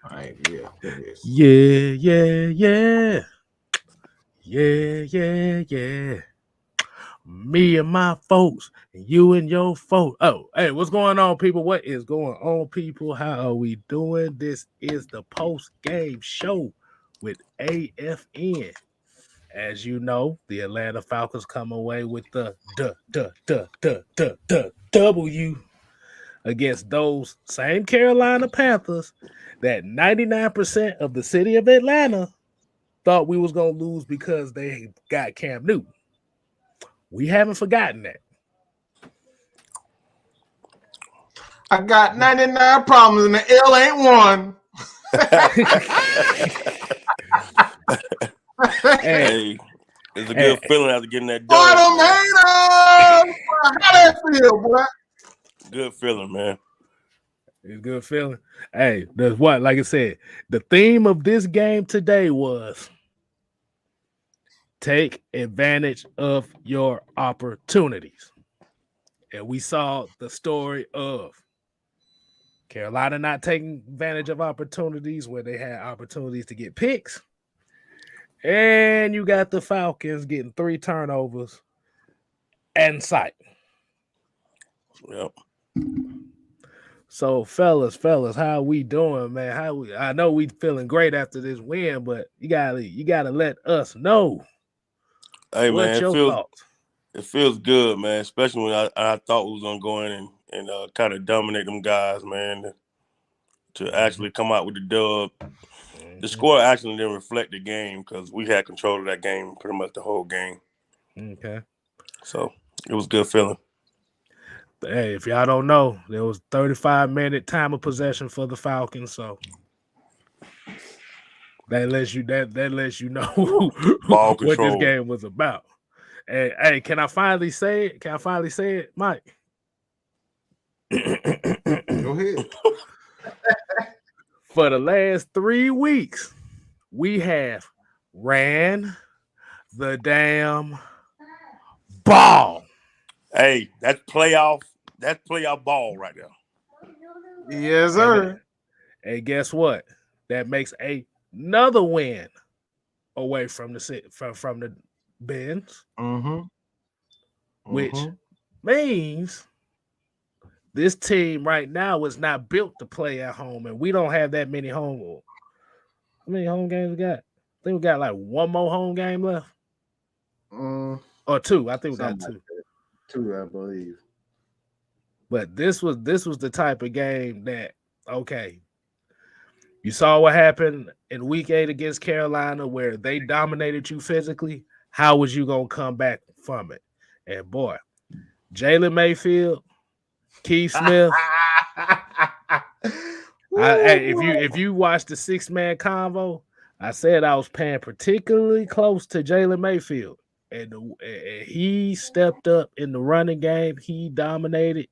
All right, yeah, there it is. Yeah. Me and my folks, and you and your folks. Oh, hey, what's going on, people? What is going on, people? How are we doing? This is the post game show with AFN. As you know, the Atlanta Falcons come away with the W against those same Carolina Panthers that 99% of the city of Atlanta thought we was going to lose because they got Cam Newton. We haven't forgotten that. I got 99 problems and the L ain't one. Hey, it's a good feeling after getting that Boy, done. them haters. How that feel, boy? Good feeling, man. It's a good feeling. Hey, there's what, like I said, the theme of this game today was take advantage of your opportunities. And we saw the story of Carolina not taking advantage of opportunities where they had opportunities to get picks. And you got the Falcons getting 3 turnovers and sight. Yep. So, fellas, how we doing, man? I know we feeling great after this win, but you gotta let us know. Hey, What's man, your thoughts? It feels good, man. Especially when I thought we was gonna go in and kind of dominate them guys, man. To actually come out with the dub. The score actually didn't reflect the game because we had control of that game pretty much the whole game. Okay. So it was a good feeling. Hey, if y'all don't know, there was 35-minute time of possession for the Falcons, so that lets you know Ball what this control. game was about. Hey, can I finally say it? Mike? Go ahead. For the last 3 weeks, we have ran the damn ball. Hey, that's playoff ball right there. Yes, sir. And guess what? That makes another win away from the Benz, which means this team right now is not built to play at home, and we don't have that many home. How many home games we got? I think we got like one more home game left, or 2. I think we got 2. Like 2, I believe. But this was the type of game that, okay, you saw what happened in week 8 against Carolina where they dominated you physically. How was you going to come back from it? And boy, Jalen Mayfield, Keith Smith. If you watch the 6-man convo, I said I was paying particularly close to Jalen Mayfield. And he stepped up in the running game. He dominated.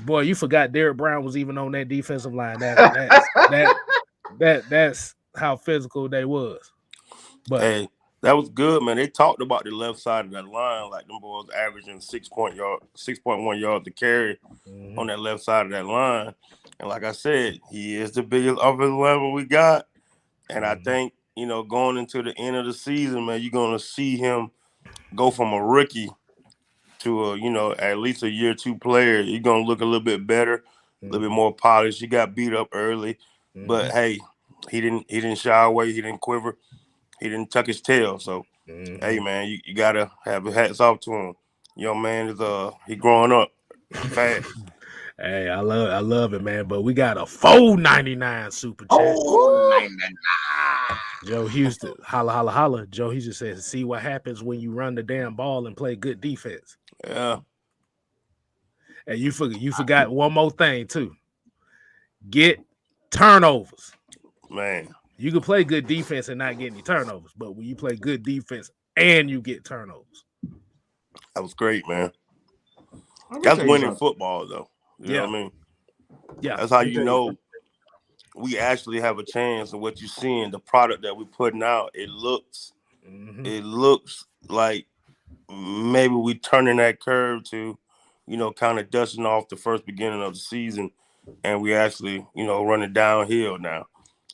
Boy, you forgot Derrick Brown was even on that defensive line. That's how physical they was. But hey, that was good, man. They talked about the left side of that line, like them boys averaging 6.1 yards to carry on that left side of that line. And like I said, he is the biggest offensive lineman we got. And I think, going into the end of the season, man, you're gonna see him go from a rookie to at least a year 2 player. He's gonna look a little bit better, a little bit more polished. He got beat up early, but hey, he didn't shy away, he didn't quiver, he didn't tuck his tail. So hey, man, you gotta have hats off to him. Young man is he growing up fast. Hey, I love it, man. But we got a $4.99 super chat. $4.99. Joe Houston, holla. Joe Houston says, "See what happens when you run the damn ball and play good defense." Yeah. And you forgot one more thing too. Get turnovers. Man, you can play good defense and not get any turnovers, but when you play good defense and you get turnovers, that was great, man. That's winning football, though. You know what I mean? Yeah. That's how you know we actually have a chance. And what you're seeing, the product that we're putting out, it looks like maybe we turning that curve to, kind of dusting off the first beginning of the season and we actually, running downhill now.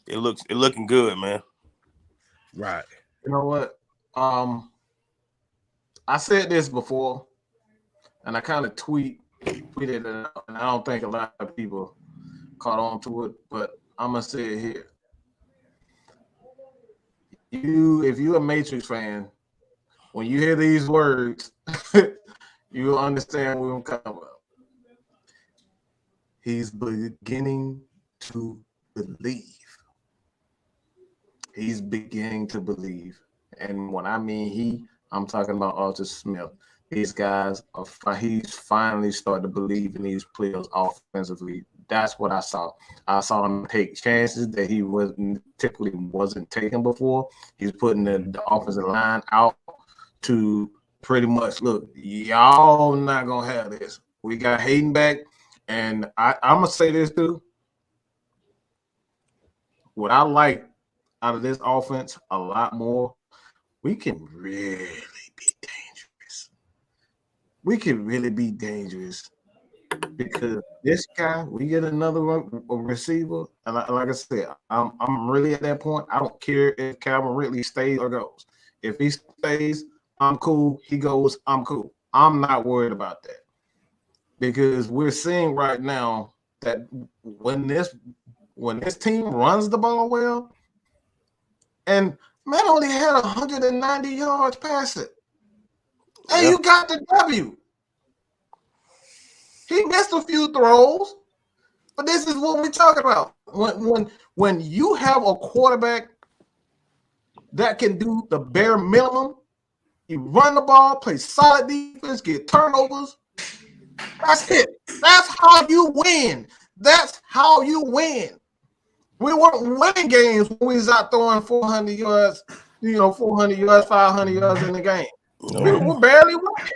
It looking good, man. Right. You know what? I said this before, and I kind of tweeted it, and I don't think a lot of people caught on to it, but I'm gonna say it here. If you're a Matrix fan, when you hear these words, you'll understand what I'm talking about. He's beginning to believe. He's beginning to believe. And when I mean I'm talking about Arthur Smith. These guys he's finally starting to believe in these players offensively. That's what I saw. I saw him take chances that he typically wasn't taking before. He's putting the offensive line out to pretty much, look, y'all not gonna have this. We got Hayden back, and I'm gonna say this too. What I like out of this offense a lot more, we can really be dangerous. We can really be dangerous because this guy, we get another receiver, and like I said, I'm really at that point. I don't care if Calvin Ridley stays or goes. If he stays, I'm cool. He goes, I'm cool. I'm not worried about that because we're seeing right now that when this team runs the ball well, and man only had 190 yards passing, and you got the W. He missed a few throws, but this is what we're talking about. When you have a quarterback that can do the bare minimum, you run the ball, play solid defense, get turnovers. That's it. That's how you win. That's how you win. We weren't winning games when we was out throwing 400 yards, 400 yards, 500 yards in the game. We were barely winning.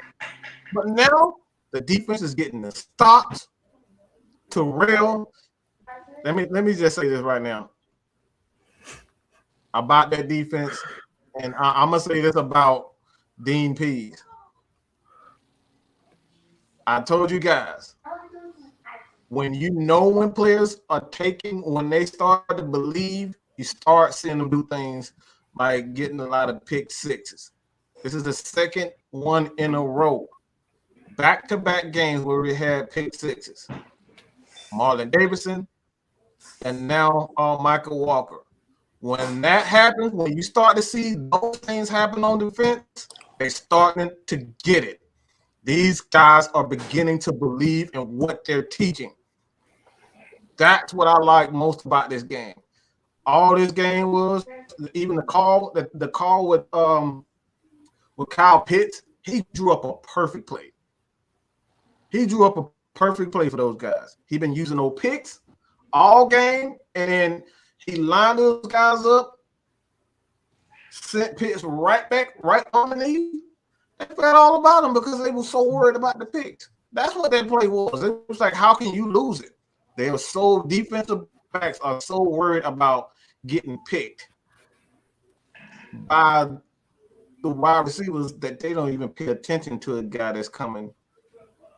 But now the defense is getting the stops. Terrell, let me just say this right now about that defense, and I'm gonna say this about Dean Pease. I told you guys, when players are when they start to believe, you start seeing them do things like getting a lot of pick sixes. This is the second one in a row. Back-to-back games where we had pick sixes. Marlon Davidson and now Michael Walker. When that happens, when you start to see those things happen on defense, they're starting to get it. These guys are beginning to believe in what they're teaching. That's what I like most about this game. All this game was, even the call with Kyle Pitts, he drew up a perfect play. He drew up a perfect play for those guys. He's been using those picks all game, and then he lined those guys up, sent Pitts right back, right underneath. They forgot all about him because they were so worried about the picks. That's what that play was. It was like, how can you lose it? Defensive backs are so worried about getting picked by the wide receivers that they don't even pay attention to a guy that's coming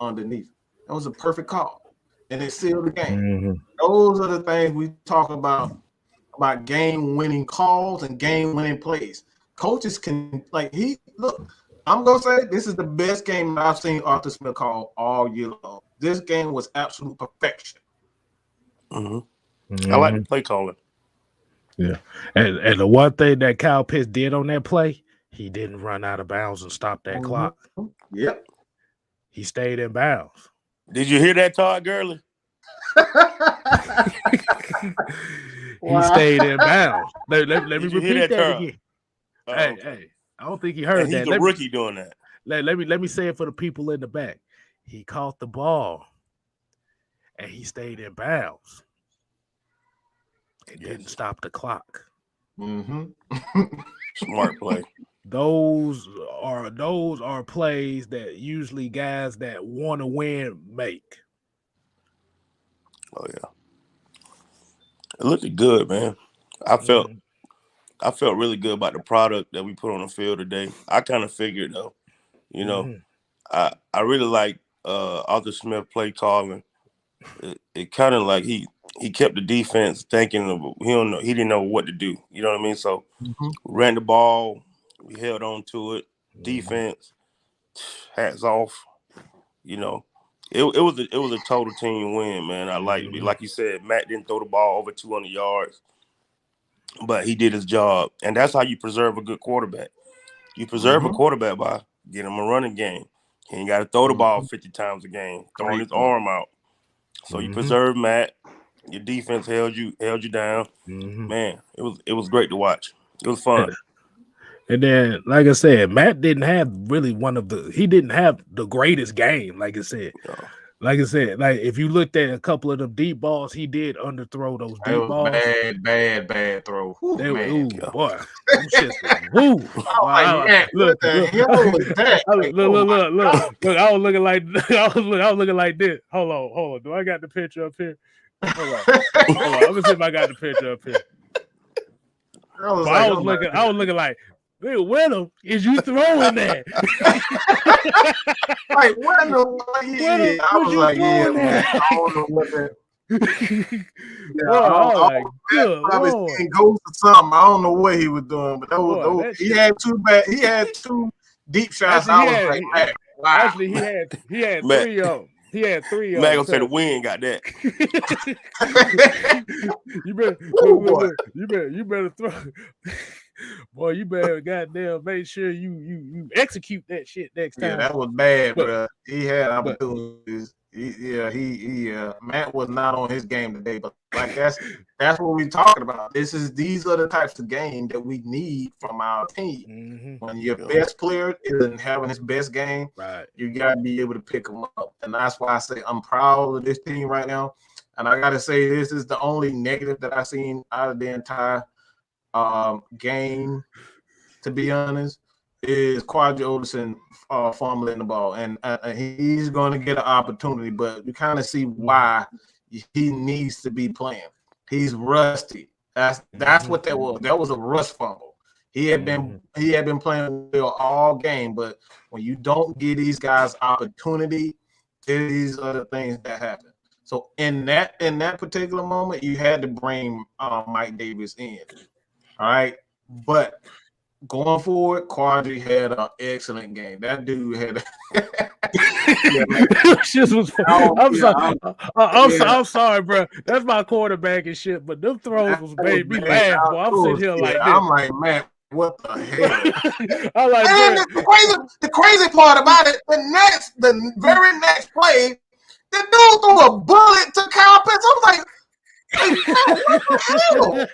underneath. That was a perfect call, and it sealed the game. Mm-hmm. Those are the things we talk about game-winning calls and game-winning plays. Coaches can I'm gonna say this is the best game that I've seen Arthur Smith call all year long. This game was absolute perfection. Mm-hmm. Mm-hmm. I like the play calling. Yeah, and the one thing that Kyle Pitts did on that play, he didn't run out of bounds and stop that clock. Yep, he stayed in bounds. Did you hear that, Todd Gurley? He stayed in bounds. Let me repeat that again. Hey, I don't think he heard that. He's a rookie doing that. Let me say it for the people in the back. He caught the ball, and he stayed in bounds. It didn't stop the clock. Mm-hmm. Smart play. Those are plays that usually guys that want to win make. Oh yeah, it looked good, man. I felt really good about the product that we put on the field today. I kind of figured though, I really like Arthur Smith play calling. it kind of like he kept the defense thinking of he didn't know what to do. You know what I mean? So ran the ball, we held on to it. Defense, hats off. You know, it was a total team win, man. I like it. Like you said, Matt didn't throw the ball over 200 yards, but he did his job, and that's how you preserve a good quarterback. You preserve a quarterback by getting him a running game. He ain't got to throw the ball 50 times a game, throwing his arm out. So you preserve Matt. Your defense held you down. Man, it was great to watch. It was fun. And then, like I said, Matt didn't have really he didn't have the greatest game, like I said. Like I said, like if you looked at a couple of the deep balls, he did underthrow those deep balls. Bad throw. Boy. Woo. Look, I was looking like this. Hold on. Do I got the picture up here? Hold on. I'm gonna see if I got the picture up here. I was looking like, where is you throwing that? Like, when I was like, yeah, man, I don't know what that. Probably seeing ghosts or something. I don't know what he was doing, but he had two deep shots. Actually, Actually, he had three of them. He had three of them. Matt gonna say the wind got that. You better throw. Boy, you better goddamn make sure you execute that shit next time. Yeah, that was bad, bro. He had opportunities. Matt was not on his game today, but like that's what we're talking about. These are the types of game that we need from our team. When your best player isn't having his best game, you gotta be able to pick him up, and that's why I say I'm proud of this team right now. And I gotta say, this is the only negative that I've seen out of the entire game, to be honest, is Quadri Olson fumbling the ball, and he's going to get an opportunity, but you kind of see why he needs to be playing. He's rusty. That's what that was. That was a rust fumble. He had been playing well all game, but when you don't give these guys opportunity, these are the things that happen. So in that particular moment, you had to bring Mike Davis in. All right, but going forward, Quadri had an excellent game. That dude had. I'm sorry, bro. That's my quarterback and shit. But them throws was made me laugh. Boy. I'm sitting here like this. I'm like, man, what the hell? I'm like, and the crazy part about it, the very next play, the dude threw a bullet to Kyle Pitts. I was like, hey, what the hell?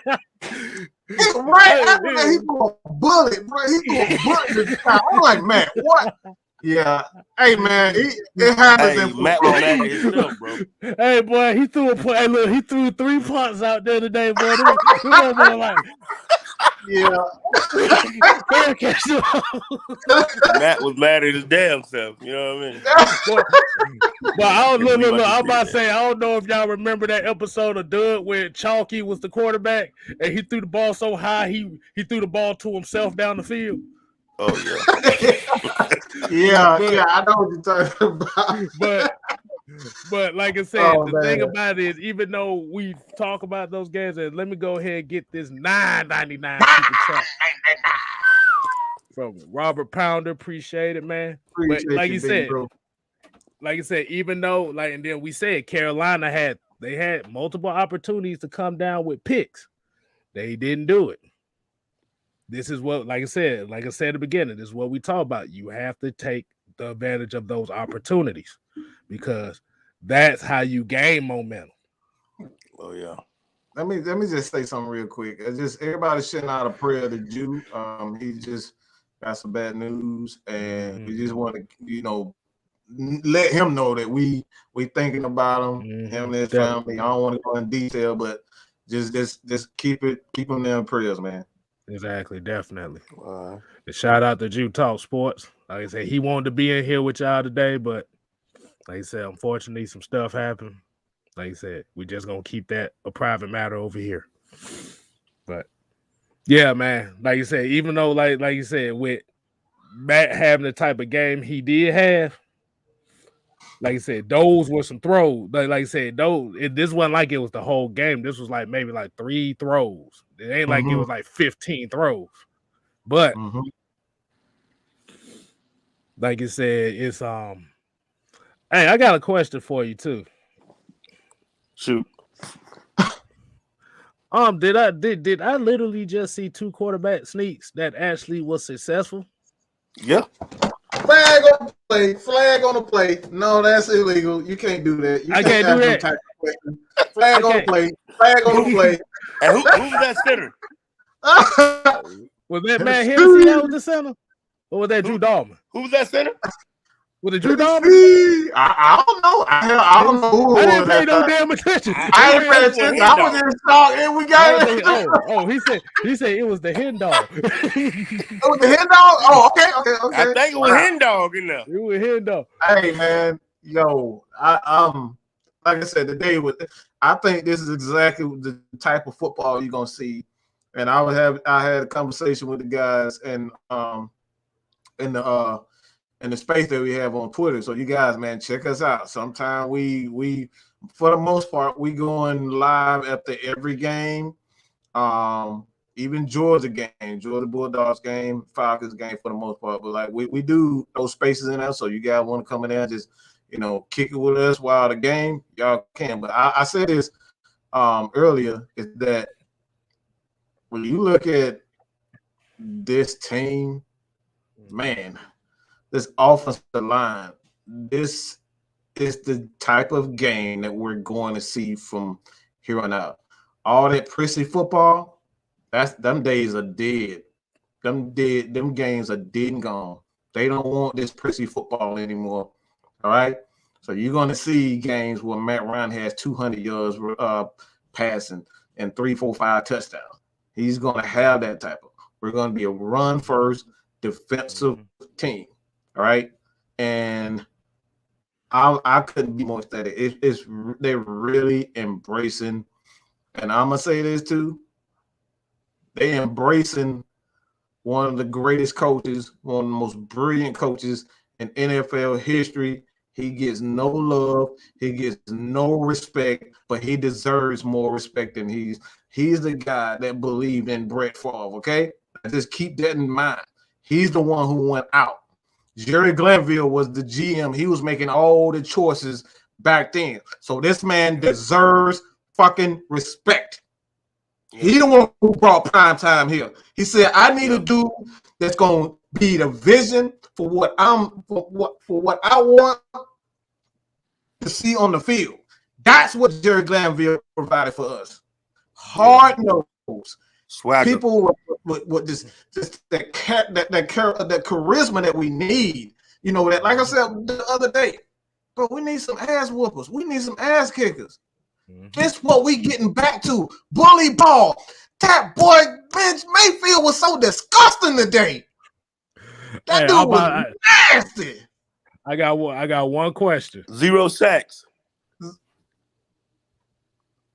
Right after that, he threw a bullet, bro. He threw a bullet to Kyle. I'm like, man, what? Yeah. Hey, man, it happens in Matt was mad at himself, bro. Hey, boy, he threw he threw 3 punts out there today, boy. Yeah. Matt was mad at his damn self. You know what I mean? But I don't look. I'm about to say, I don't know if y'all remember that episode of Doug where Chalky was the quarterback and he threw the ball so high he threw the ball to himself down the field. Oh yeah. I know what you're talking about. But like I said, the thing about it is, even though we talk about those games, and let me go ahead and get this $9.99 super chat from Robert Pounder. Appreciate it, man. But like you said, even though, and then we said Carolina had multiple opportunities to come down with picks, they didn't do it. This is what, like I said at the beginning, this is what we talk about. You have to take the advantage of those opportunities, because that's how you gain momentum. Oh yeah. Let me just say something real quick. It's just everybody's shitting out a prayer to Jew. He just got some bad news, and we just want to, let him know that we thinking about him, him and his family. I don't want to go in detail, but just keep him in their prayers, man. Exactly, definitely. Shout out to Jew Talk Sports. Like I said, he wanted to be in here with y'all today, but like I said, unfortunately, some stuff happened. Like I said, we just gonna keep that a private matter over here. But yeah, man, like you said, even though like you said, with Matt having the type of game he did have, Like I said, those were some throws. Like I said, this wasn't like it was the whole game. This was like maybe like 3 throws. It ain't like it was like 15 throws. But like I said, it's hey, I got a question for you too. Shoot. Did I literally just see 2 quarterback sneaks that actually was successful? Yeah. Flag on the play. Flag on the play. No, that's illegal. You can't do that. You I can't do that. Type of question. Flag on the play. Flag on the play. And who's that center? Was that Matt Hennessy that was the center? Or was that Drew Dalman? Who's that center? Was it Drew Dalman? I don't know. I don't know who I didn't pay no damn attention. I didn't pay attention. I was in shock, and we got it. He said it was the hen dog. It was the hen dog? Oh, okay. I think it was hen dog in there. It was hen dog. Hey, man. Yo, like I said, I think this is exactly the type of football you're gonna see. And I had a conversation with the guys and in the space that we have on Twitter. So you guys, man, check us out. Sometimes we for the most part, we going live after every game. Even Georgia game, Georgia Bulldogs game, Falcons game for the most part. But like we do those spaces in there. So you guys want to come in there and just, kick it with us while the game, y'all can. But I said this earlier, is that when you look at this team, man, this offensive line, this is the type of game that we're going to see from here on out. All that prissy football, them days are dead. Them games are dead and gone. They don't want this prissy football anymore. All right. So you're going to see games where Matt Ryan has 200 yards passing and 3, 4, 5 touchdowns. He's going to have that type of. We're going to be a run first defensive team. All right. And I couldn't be more ecstatic. They're really embracing, and I'm going to say this too. They're embracing one of the greatest coaches, one of the most brilliant coaches in NFL history. He gets no love. He gets no respect, but he deserves more respect than he's the guy that believed in Brett Favre, okay? Just keep that in mind. He's the one who went out. Jerry Glanville was the GM. He was making all the choices back then. So this man deserves fucking respect. He the one who brought prime time here. He said, I need a dude that's going to be the vision for what I want to see on the field. That's what Jerry Glanville provided for us. Hard nose. Swagger. People with this that charisma that we need. That, like I said the other day, bro, we need some ass whoopers. We need some ass kickers. That's what we getting back to. Bully ball. That boy, Bench Mayfield was so disgusting today. That dude was nasty. I got one question. 0 sacks.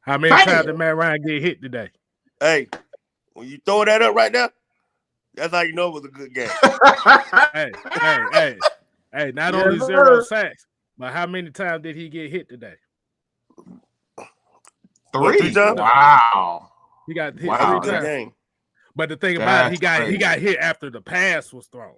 How many times did Matt Ryan get hit today? Hey, when you throw that up right now, that's how you know it was a good game. Hey, not only 0 sacks, but how many times did he get hit today? 3 times? Wow. He got hit 3 times. Game. But the thing about it, he got hit after the pass was thrown.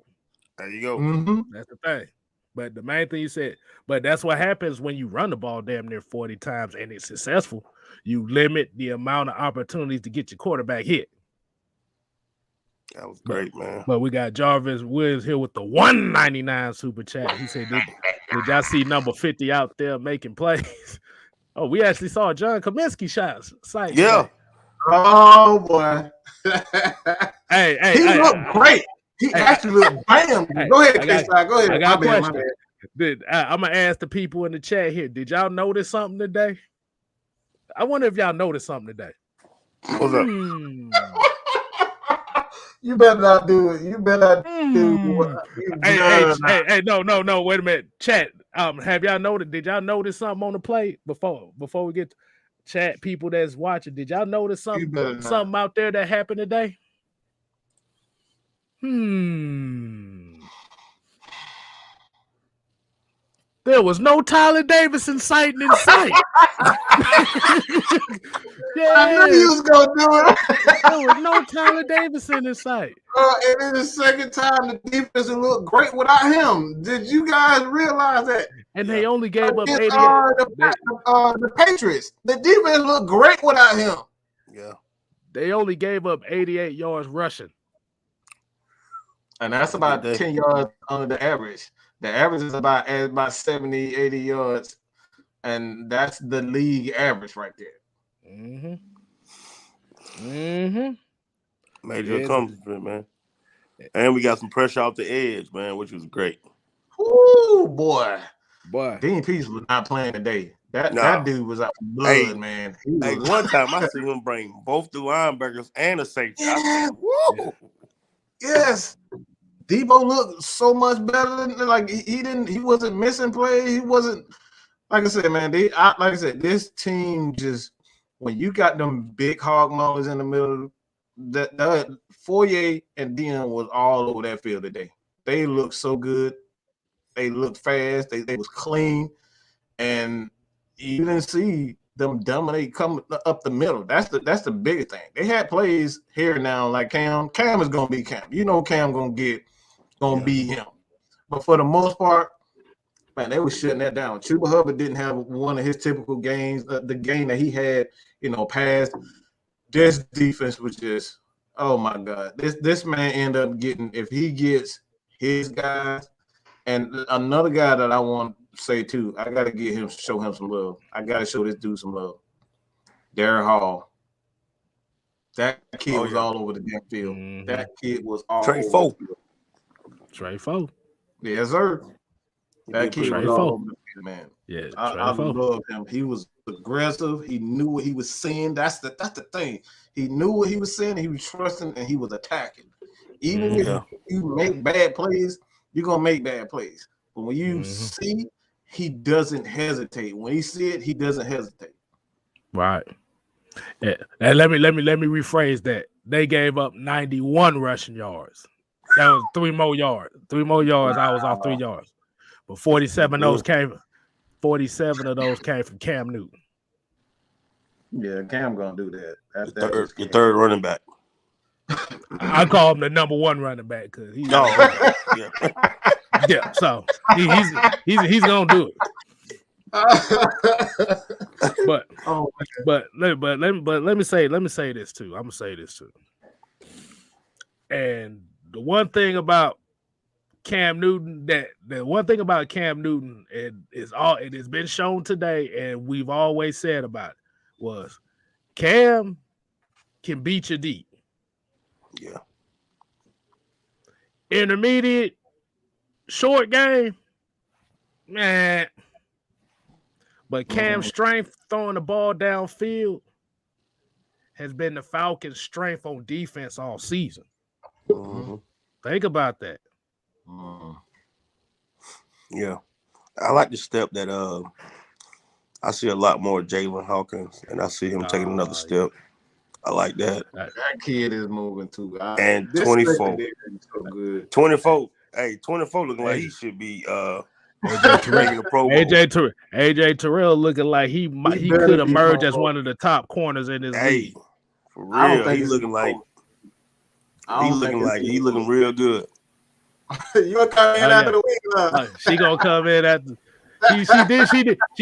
There you go. Mm-hmm. That's the thing. But the main thing you said, but that's what happens when you run the ball damn near 40 times and it's successful. You limit the amount of opportunities to get your quarterback hit. That was great, man. But we got Jarvis Williams here with the 199 super chat. He said, did y'all see number 50 out there making plays? Oh, we actually saw John Kaminsky shots. Yeah. Oh, boy. He looked great. He actually looked bam. Go ahead, K-Side. Go ahead. I got a question. I'm going to ask the people in the chat here. Did y'all notice something today? I wonder if y'all noticed something today. What's up? You better not do it. You better not do what Hey, no. Wait a minute. Chat. Have y'all noticed? Did y'all notice something on the play before we get to chat people that's watching? Did y'all notice something out there that happened today? There was no Tyler Davidson sighting in sight. I knew you was gonna do it. There was no Tyler Davidson in sight. And then the second time, the defense looked great without him. Did you guys realize that? And they only gave up 88. The Patriots. The defense looked great without him. Yeah. They only gave up 88 yards rushing. And that's about 10 yards under the average. The average is about 70, 80 yards. And that's the league average right there. Major accomplishment, man. And we got some pressure off the edge, man, which was great. Ooh, boy. Boy. Dean Peace was not playing today. That dude was out for blood, man. One time I seen him bring both the linebackers and a safety. Yeah. Yes. Debo looked so much better than he wasn't missing plays. He wasn't, like I said, man. This team just, when you got them big hog maulers in the middle, that Foyer and Dion was all over that field today. They looked so good. They looked fast. They was clean, and you didn't see them dominate coming up the middle. That's the biggest thing. They had plays here now, like Cam. Cam is gonna be Cam. You know Cam gonna beat him. But for the most part, man, they were shutting that down. Chuba Hubbard didn't have one of his typical games. The game that he had, past. This defense was just, oh my God. This man ended up getting, if he gets his guys, and another guy that I want to say too, I got to show him some love. I got to show this dude some love. Darren Hall. That kid was all over the damn field. Mm-hmm. That kid was all over the field. Trey Foe. Yes, sir. That kid was all over the field, man. Yeah, I love him. He was aggressive. He knew what he was seeing. That's the thing. He knew what he was saying. He was trusting, and he was attacking. Even if you make bad plays, you're gonna make bad plays. But when you see, he doesn't hesitate. When he see it, he doesn't hesitate. Right. Yeah. And let me rephrase that. They gave up 91 rushing yards. That was 3 more yards. 3 more yards. I was off 3 yards. But 47 of those came from Cam Newton. Yeah, Cam gonna do that. Your third running back. I call him the number 1 running back because he's yeah. So he's gonna do it. But let me say this too. I'm gonna say this too. And the one thing about Cam Newton, it has been shown today, and we've always said about it, was Cam can beat you deep. Yeah. Intermediate, short game, man. But Cam's strength throwing the ball downfield has been the Falcons' strength on defense all season. Mm-hmm. Think about that. Yeah. I like the step that I see a lot more Jalen Hawkins, and I see him taking another step. I like that. That kid is moving too. And 24. So good. 24. Hey, 24 looking like he should be AJ Terrell looking like he could emerge as one of the top corners in this league. For real, he's looking like he's looking real good. You gonna come in after the week? She gonna come in after. She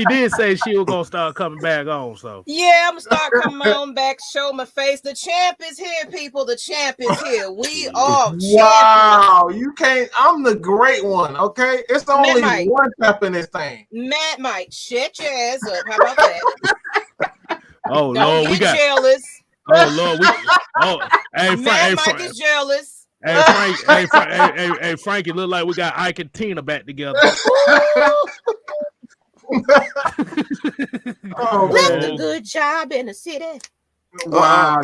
did say she was gonna start coming back on. So yeah, I'm gonna start coming on back, show my face. The champ is here, people. The champ is here. We are wow. You can't. I'm the great one. Okay, it's only one step in this thing. Matt Mike, shut your ass up. How about that? Oh Don't Lord, get jealous. Oh Lord, Matt Mike is jealous. Hey, Frankie, look like we got Ike and Tina back together. Left a good job in the city. Wow.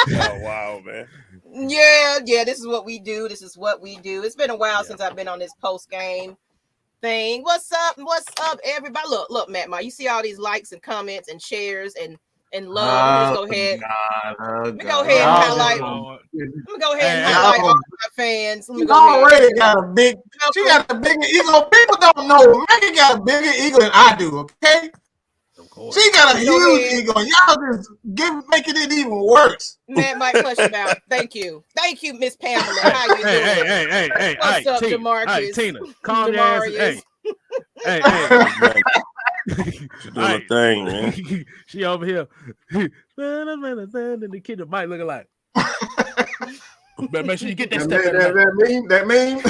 Oh, wow, man. Yeah, this is what we do. It's been a while since I've been on this post game thing. What's up, everybody? Look, Matt, you see all these likes and comments and shares and and love. Let me go ahead. Let me go ahead and highlight. Let me go ahead and highlight all my fans. Let me She go already ahead. got a big. She got a bigger ego. People don't know. Megan got a bigger ego than I do. Okay. Of course. She got a huge ego. Y'all just making it even worse. Matt Mike Hushbout. Thank you, Miss Pamela. How you doing? Hey, what's up, Tina, Jamarcus? Hey, Tina, calm your ass. Hey. She's doing a thing, man. She over here. And the kid might look like. Better make sure you get that step. That meme.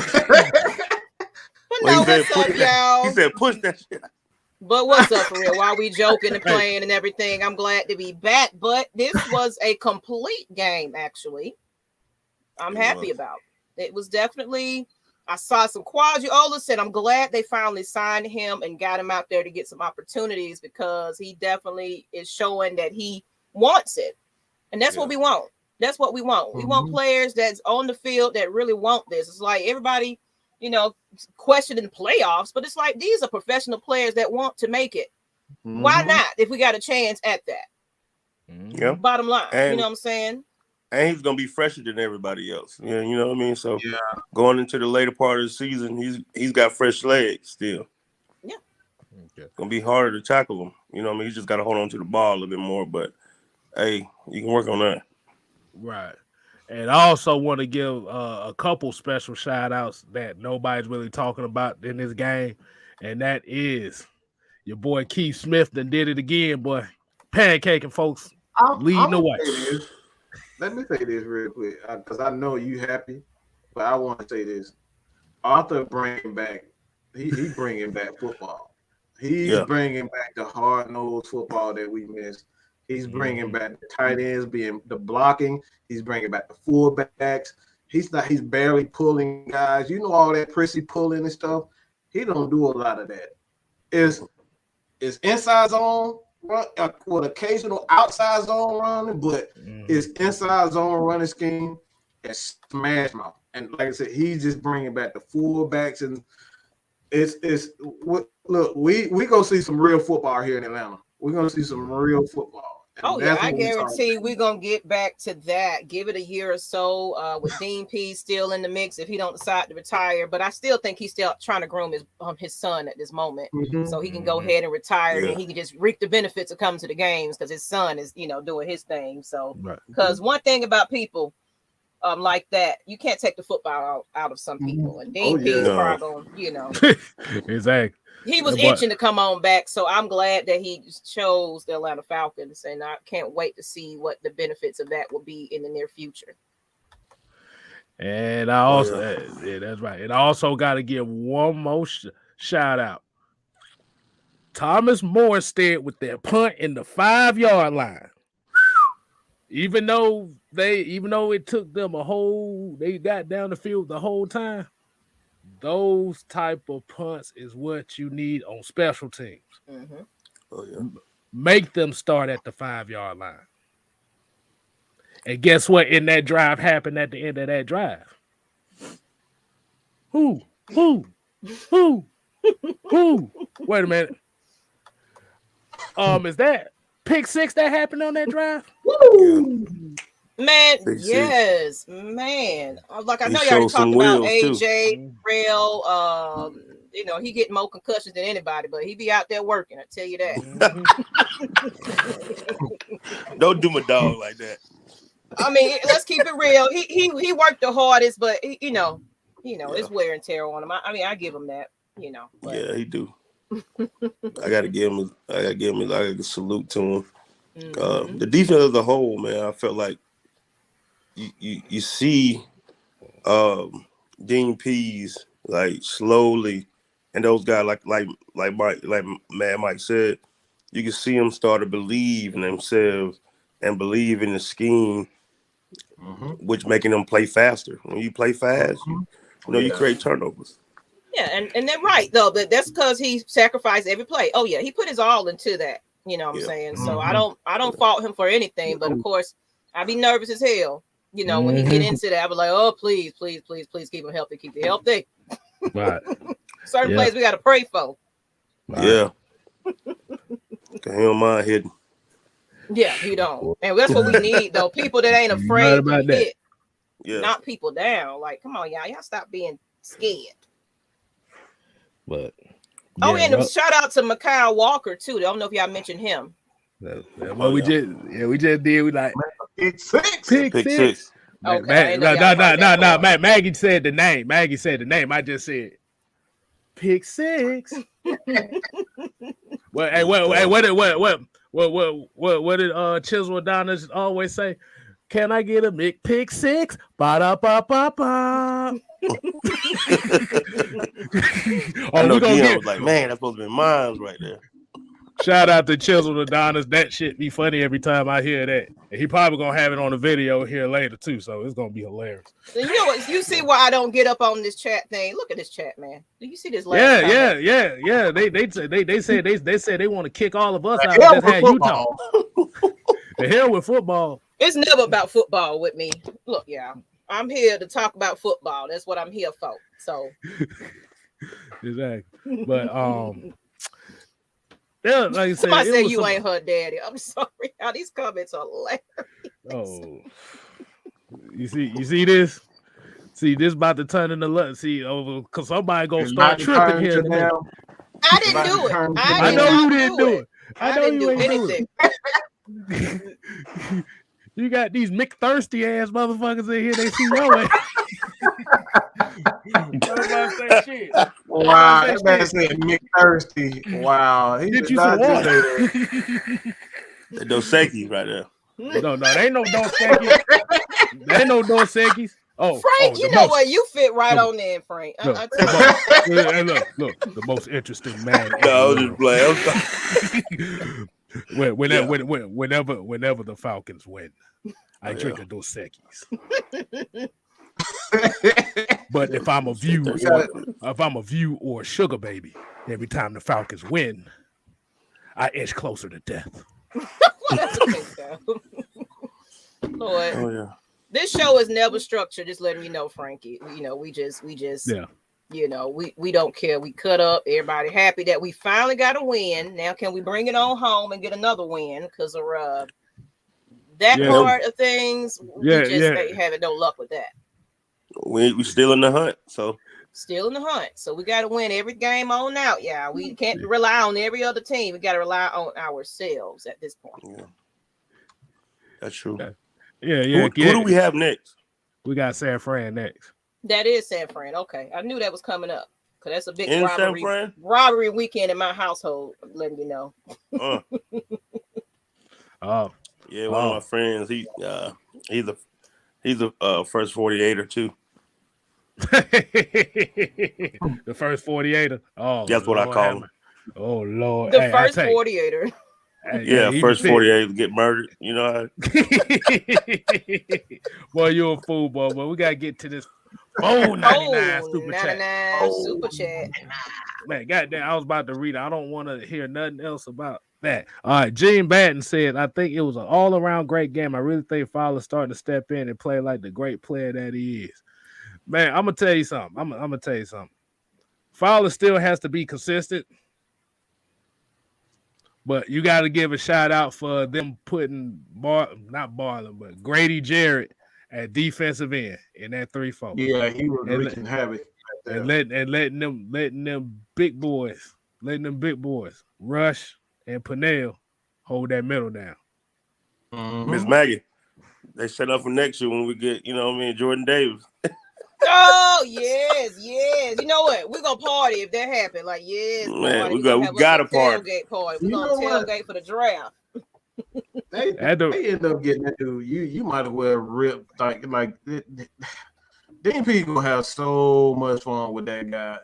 But no, what's up, y'all? He said, "Push that shit." But what's up for real? While we joking and playing and everything, I'm glad to be back. But this was a complete game, actually. I'm happy about it. It was definitely. I saw some quadruplets, and I'm glad they finally signed him and got him out there to get some opportunities because he definitely is showing that he wants it, and that's what we want. That's what we want. We want players that's on the field that really want this. It's like everybody, questioning the playoffs, but it's like these are professional players that want to make it. Why not if we got a chance at that? Yeah. Bottom line, and, you know what I'm saying? And he's gonna be fresher than everybody else. You know what I mean? So going into the later part of the season, he's got fresh legs still. Yeah. It's gonna be harder to tackle him. You know what I mean? He's just gotta hold on to the ball a little bit more, but hey, you can work on that. Right. And I also want to give a couple special shout outs that nobody's really talking about in this game. And that is your boy Keith Smith that did it again, boy. Pancaking folks leading the way. Let me say this real quick because I know you happy, but I want to say this. Arthur bringing back, he bringing back football. He's bringing back the hard-nosed football that we missed. He's bringing back the tight ends, being the blocking. He's bringing back the fullbacks. He's barely pulling guys. You know all that prissy pulling and stuff. He don't do a lot of that. It's inside zone with occasional outside zone running, but it's inside zone running scheme and smash mouth. And like I said, he's just bringing back the fullbacks, and look, we gonna see some real football here in Atlanta. We're gonna see some real football. Oh yeah, I guarantee we're gonna get back to that. Give it a year or so with Dean P still in the mix if he don't decide to retire. But I still think he's still trying to groom his son at this moment, so he can go ahead and retire and he can just reap the benefits of coming to the games because his son is doing his thing. So because one thing about people like that, you can't take the football out of some people, and Dean P is probably gonna exactly. He was itching to come on back, so I'm glad that he chose the Atlanta Falcons, and I can't wait to see what the benefits of that will be in the near future. And I also, that's right. And I also got to give one more shout out. Thomas Morstead with their punt in the 5-yard line. Even though it took them they got down the field the whole time. Those type of punts is what you need on special teams. Make them start at the 5-yard line. And guess what? In that drive happened at the end of that drive. Who? Wait a minute. Is that pick 6 that happened on that drive? Man, yes, man. Like I know you already talked about AJ Rail. He getting more concussions than anybody, but he be out there working. I tell you that. Don't do my dog like that. I mean, let's keep it real. He worked the hardest, but it's wear and tear on him. I give him that. But. Yeah, he do. I gotta give him a salute to him. The defense as a whole, man, I felt like you see Dean Pease like slowly, and those guys like Mad Mike said, you can see them start to believe in themselves and believe in the scheme, which making them play faster. When you play fast, you create turnovers. Yeah, and they're right though, but that's because he sacrificed every play. Oh yeah, he put his all into that. You know what I'm saying? So I don't fault him for anything, but of course I'd be nervous as hell. When he get into that, I'd be like, oh please keep him healthy, keep it healthy. Right. Certain plays we gotta pray for. Right. Yeah. He don't mind hitting. Yeah, he don't. And that's what we need, though. People that ain't afraid to hit, knock people down. Like, come on, y'all stop being scared. But and shout out to Mykal Walker too. I don't know if y'all mentioned him. We just did. We like pick six. Pick six. Okay. No. Maggie said the name. I just said pick six. What did Chisel Adonis always say? Can I get a pick six? Ba-da-ba-ba-ba. I know Dion was like, man, that's supposed to be mine right there. Shout out to Chisel Adonis. That shit be funny every time I hear that. And he probably gonna have it on the video here later too, so it's gonna be hilarious. So you know what? You see why I don't get up on this chat thing? Look at this chat, man. Do you see this? Yeah. They said they want to kick all of us out. Just had Utah. The hell with football. It's never about football with me. Look, y'all. I'm here to talk about football. That's what I'm here for. So exactly. But yeah, like I said, somebody said you ain't her daddy. I'm sorry. How these comments are hilarious. Oh, you see this? See this about to turn into lunch. See, over because somebody gonna start tripping here. I didn't do it. I know you didn't do it. I didn't do anything. You got these McThirsty ass motherfuckers in here. They see your ass. Wow, that man said McThirsty. Wow, he get you some water. The Dos Equis right there. No, there ain't no Dos Equis. There ain't no Dos Equis. Oh, Frank, you know what? You fit right on there, Frank. Look, the most interesting man. No, I was just playing. Whenever the Falcons win, I drink a Dos Equis. But if I'm a view or a sugar baby, every time the Falcons win, I inch closer to death. Lord. Oh yeah. This show is never structured. Just letting you know, Frankie. You know, we just yeah. You know, we don't care. We cut up. Everybody happy that we finally got a win. Now, can we bring it on home and get another win? Because of that part of things, we just ain't having no luck with that. We still in the hunt, so still in the hunt. So we got to win every game on out. Yeah, we can't rely on every other team. We got to rely on ourselves at this point. Yeah. That's true. Yeah. Who do we have next? We got San Fran next. That is San Fran. Okay, I knew that was coming up because that's a big robbery weekend in my household. I'm letting you know. Yeah, one of my friends. He's a first 48er too. The first 48er. Oh, that's what I call him. Oh Lord, the first 48er. Yeah, first 48 get murdered. You know. Boy, you're a fool, boy. But we gotta get to this. Oh, 99 super chat. Super chat. Man, goddamn, I was about to read it. I don't want to hear nothing else about that. All right, Gene Batten said, I think it was an all-around great game. I really think Fowler's starting to step in and play like the great player that he is. Man, I'm going to tell you something. I'm going to tell you something. Fowler still has to be consistent, but you got to give a shout-out for them putting, Grady Jarrett at defensive end in that 3-4. Yeah, he was wreaking havoc. And letting them big boys, Rush and Pennell hold that middle down. Miss Maggie, they set up for next year when we get, Jordan Davis. Oh yes. You know what? We're gonna party if that happens. Like, yes, man, we got a party. We're gonna tailgate for the draft. They end up getting that dude. You might as well rip like DP gonna have so much fun with that guy.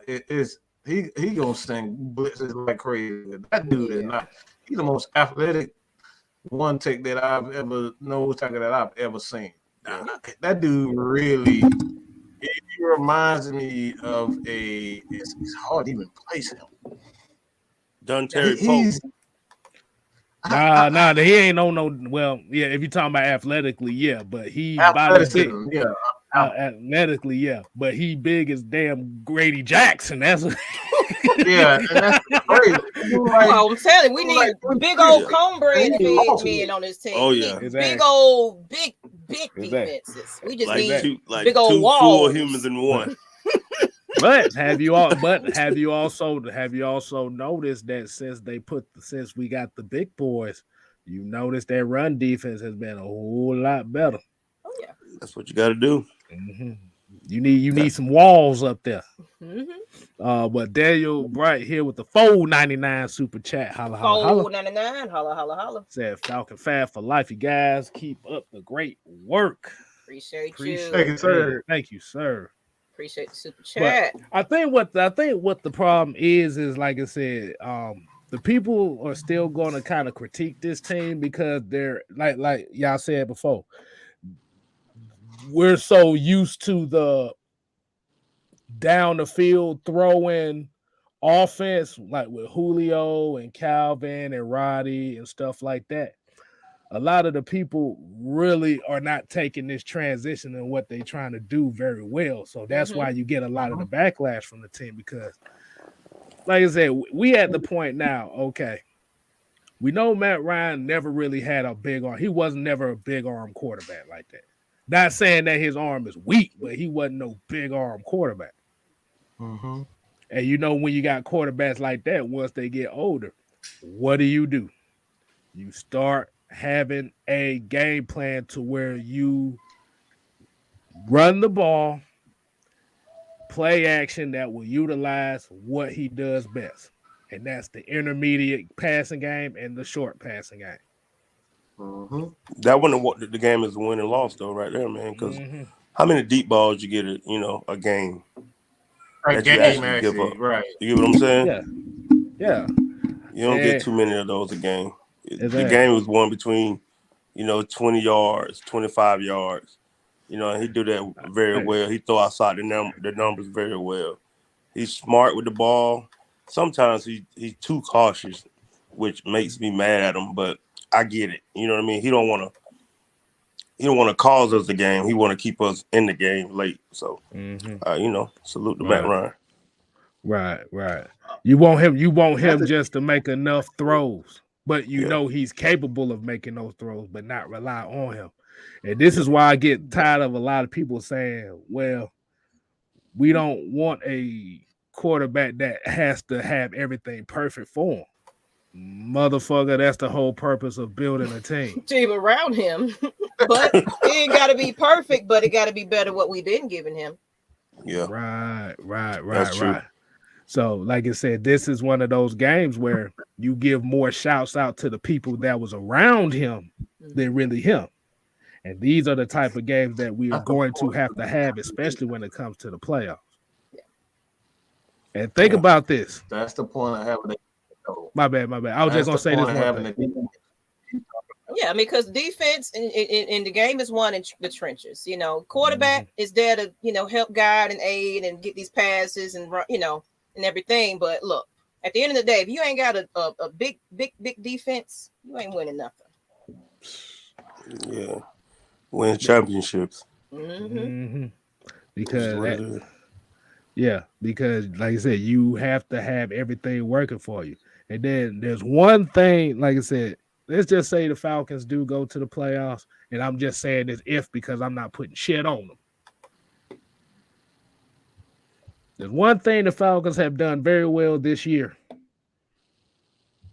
He gonna sing blitzes like crazy. That dude is not. He's the most athletic one take that I've ever seen. That dude really. He reminds me of it's hard to even place him. Terry Pope. He ain't no. Well, yeah, if you're talking about athletically, yeah, but he about as big. Yeah, athletically, yeah. But he big as damn Grady Jackson. That's yeah, and that's crazy. Oh, I'm telling you, we need big old cornbread men on this team. Oh, we yeah. need big old big defenses. We just need big old walls. Full humans in one. But have you also noticed that since we got the big boys, you notice that run defense has been a whole lot better. Oh yeah, that's what you got to do. Mm-hmm. You need some walls up there. Mm-hmm. But Daniel Bright here with the $4.99 super chat. Holla, holla, $4.99. Holla, holla, holla. Said Falcon Fab for life. You guys keep up the great work. Appreciate you. Thank you, sir. Thank you, sir. Appreciate the super chat. But I think what the problem is like I said, the people are still going to kind of critique this team because they're like y'all said before. We're so used to the down the field throwing offense, like with Julio and Calvin and Roddy and stuff like that. A lot of the people really are not taking this transition and what they're trying to do very well. So that's why you get a lot of the backlash from the team because, like I said, we at the point now, okay, we know Matt Ryan never really had a big arm. He wasn't never a big arm quarterback like that. Not saying that his arm is weak, but he wasn't no big arm quarterback. Mm-hmm. And you know when you got quarterbacks like that, once they get older, what do? You start having a game plan to where you run the ball, play action that will utilize what he does best. And that's the intermediate passing game and the short passing game. Mm-hmm. That wasn't what the game is win and loss though, right there, man. Because how many deep balls you get a game? A game, actually, right? You get what I'm saying? Yeah. You don't get too many of those a game. The game was won between, 20 yards, 25 yards. And he do that very well. He throw outside the numbers very well. He's smart with the ball. Sometimes he's too cautious, which makes me mad at him. But I get it. You know what I mean? He don't want to cause us the game. He want to keep us in the game late. So, salute to Matt Ryan. Right. You want him just to make enough throws, but you know he's capable of making those throws, but not rely on him. And this is why I get tired of a lot of people saying, well, we don't want a quarterback that has to have everything perfect for him. Motherfucker, that's the whole purpose of building a team around him. But it ain't got to be perfect, but it got to be better what we've been giving him. Yeah. Right. So, like I said, this is one of those games where you give more shouts out to the people that was around him than really him. And these are the type of games that we are going to have, especially when it comes to the playoffs. And think about this. That's the point of having My bad. I was just going to say this one thing. Yeah, I mean, because defense in the game is won in the trenches. Quarterback is there to, help guide and aid and get these passes and run, and everything. But look, at the end of the day, if you ain't got a big defense, you ain't winning nothing. Yeah, win championships. Because like I said, you have to have everything working for you. And then there's one thing, like I said, let's just say the Falcons do go to the playoffs, and I'm just saying this if because I'm not putting shit on them. There's one thing the Falcons have done very well this year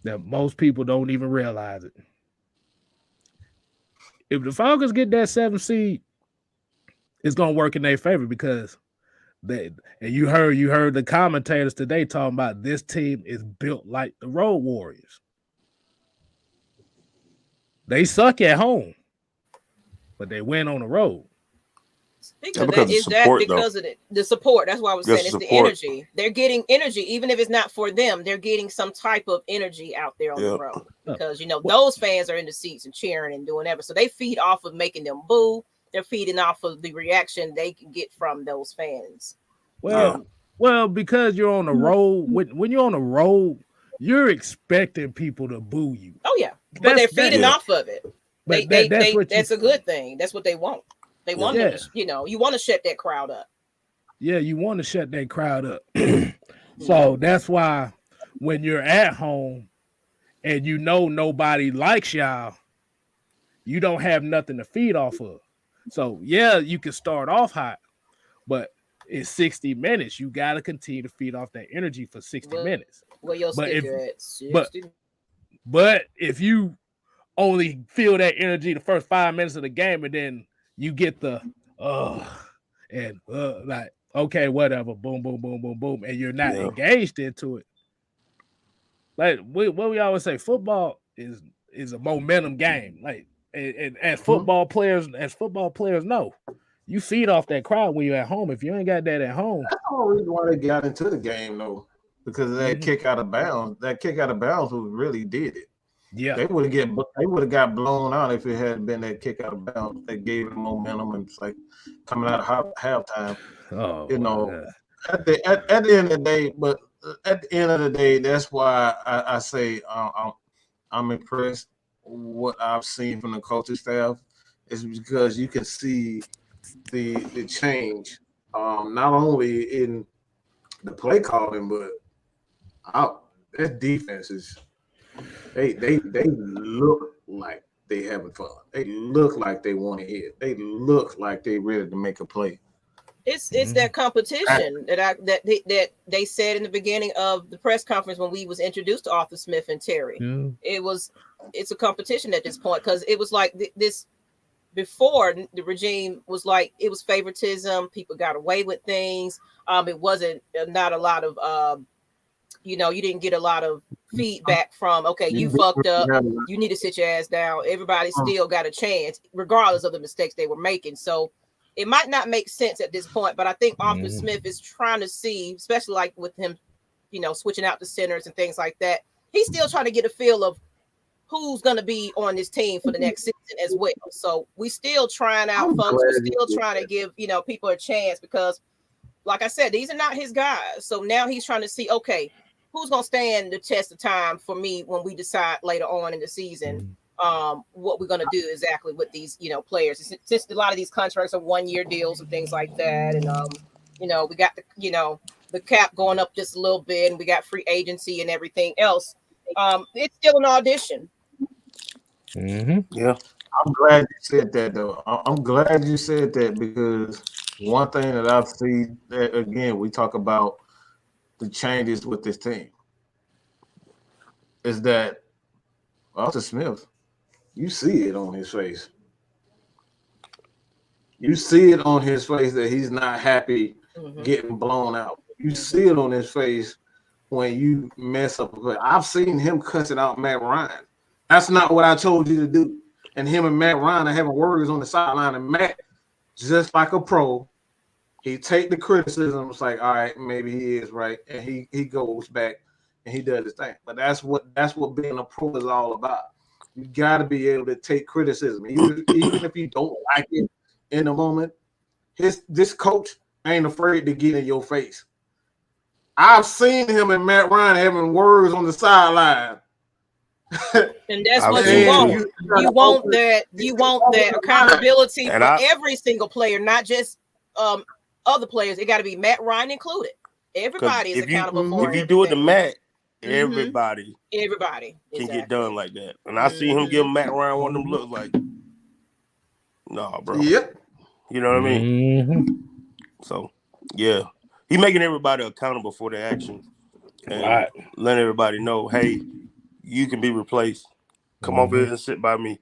that most people don't even realize it. If the Falcons get that 7th seed, it's gonna work in their favor because you heard the commentators today talking about this team is built like the Road Warriors. They suck at home, but they win on the road. Because of the support. That's why I was saying it's the energy. They're getting energy, even if it's not for them. They're getting some type of energy out there on the road because those fans are in the seats and cheering and doing whatever. So they feed off of making them boo. They're feeding off of the reaction they can get from those fans. Well, because you're on the road. When you're on the road, you're expecting people to boo you. Oh yeah, but they're feeding off of it. That's a good thing. That's what they want. They want them to, you want to shut that crowd up. Yeah, you want to shut that crowd up. So that's why when you're at home and nobody likes y'all, you don't have nothing to feed off of. So yeah, you can start off hot, but it's 60 minutes. You got to continue to feed off that energy for 60 minutes. Well, you'll but if you only feel that energy the first 5 minutes of the game, and then you get the like, okay, whatever, boom, boom, boom, boom, boom, and you're not engaged into it. Like what we always say, football is a momentum game. Like, and as football players know, you feed off that crowd when you're at home. If you ain't got that at home, that's the only reason why they got into the game though, because of that kick out of bounds. That kick out of bounds was really did it. Yeah, they would have got blown out if it had been that kick out of bounds that gave them momentum, and it's like coming out of halftime. At the end of the day, but at the end of the day, that's why I say I'm impressed with what I've seen from the coaching staff, is because you can see the change, not only in the play calling, but their defenses. They look like they having fun. They look like they want to hit. They look like they ready to make a play. It's that competition that they said in the beginning of the press conference when we was introduced to Arthur Smith and Terry. It's a competition at this point, because it was like this before the regime was like, it was favoritism. People got away with things. It wasn't not a lot of you didn't get a lot of feedback from, okay, you fucked up, you need to sit your ass down. Everybody still got a chance, regardless of the mistakes they were making. So it might not make sense at this point, but I think Arthur Smith is trying to see, especially like with him, switching out the centers and things like that. He's still trying to get a feel of who's going to be on this team for the next season as well. So we still trying out folks. We're still trying to give, people a chance, because like I said, these are not his guys. So now he's trying to see, okay, who's going to stand the test of time for me when we decide later on in the season what we're going to do exactly with these, players. Since a lot of these contracts are 1-year deals and things like that. And, we got the cap going up just a little bit, and we got free agency and everything else. It's still an audition. Yeah. I'm glad you said that, though. I'm glad you said that, because one thing that I've seen, that again, we talk about the changes with this team, is that Arthur Smith, you see it on his face. You see it on his face that he's not happy getting blown out. You see it on his face when you mess up a play. I've seen him cussing out Matt Ryan. That's not what I told you to do. And him and Matt Ryan are having words on the sideline, and Matt, just like a pro, he take the criticism. It's like, all right, maybe he is right, and he goes back and he does his thing. But that's what being a pro is all about. You got to be able to take criticism, even if you don't like it in the moment. This coach ain't afraid to get in your face. I've seen him and Matt Ryan having words on the sideline. And that's what you want. You want that accountability for every single player, not just other players. It got to be Matt Ryan included. Everybody is accountable for it. If you do it to Matt, everybody can get done like that. And I see him give Matt Ryan one of them looks like, nah, bro. Yep. You know what I mean? So, yeah. He making everybody accountable for their actions. And letting everybody know, hey, you can be replaced. Come over here and sit by me.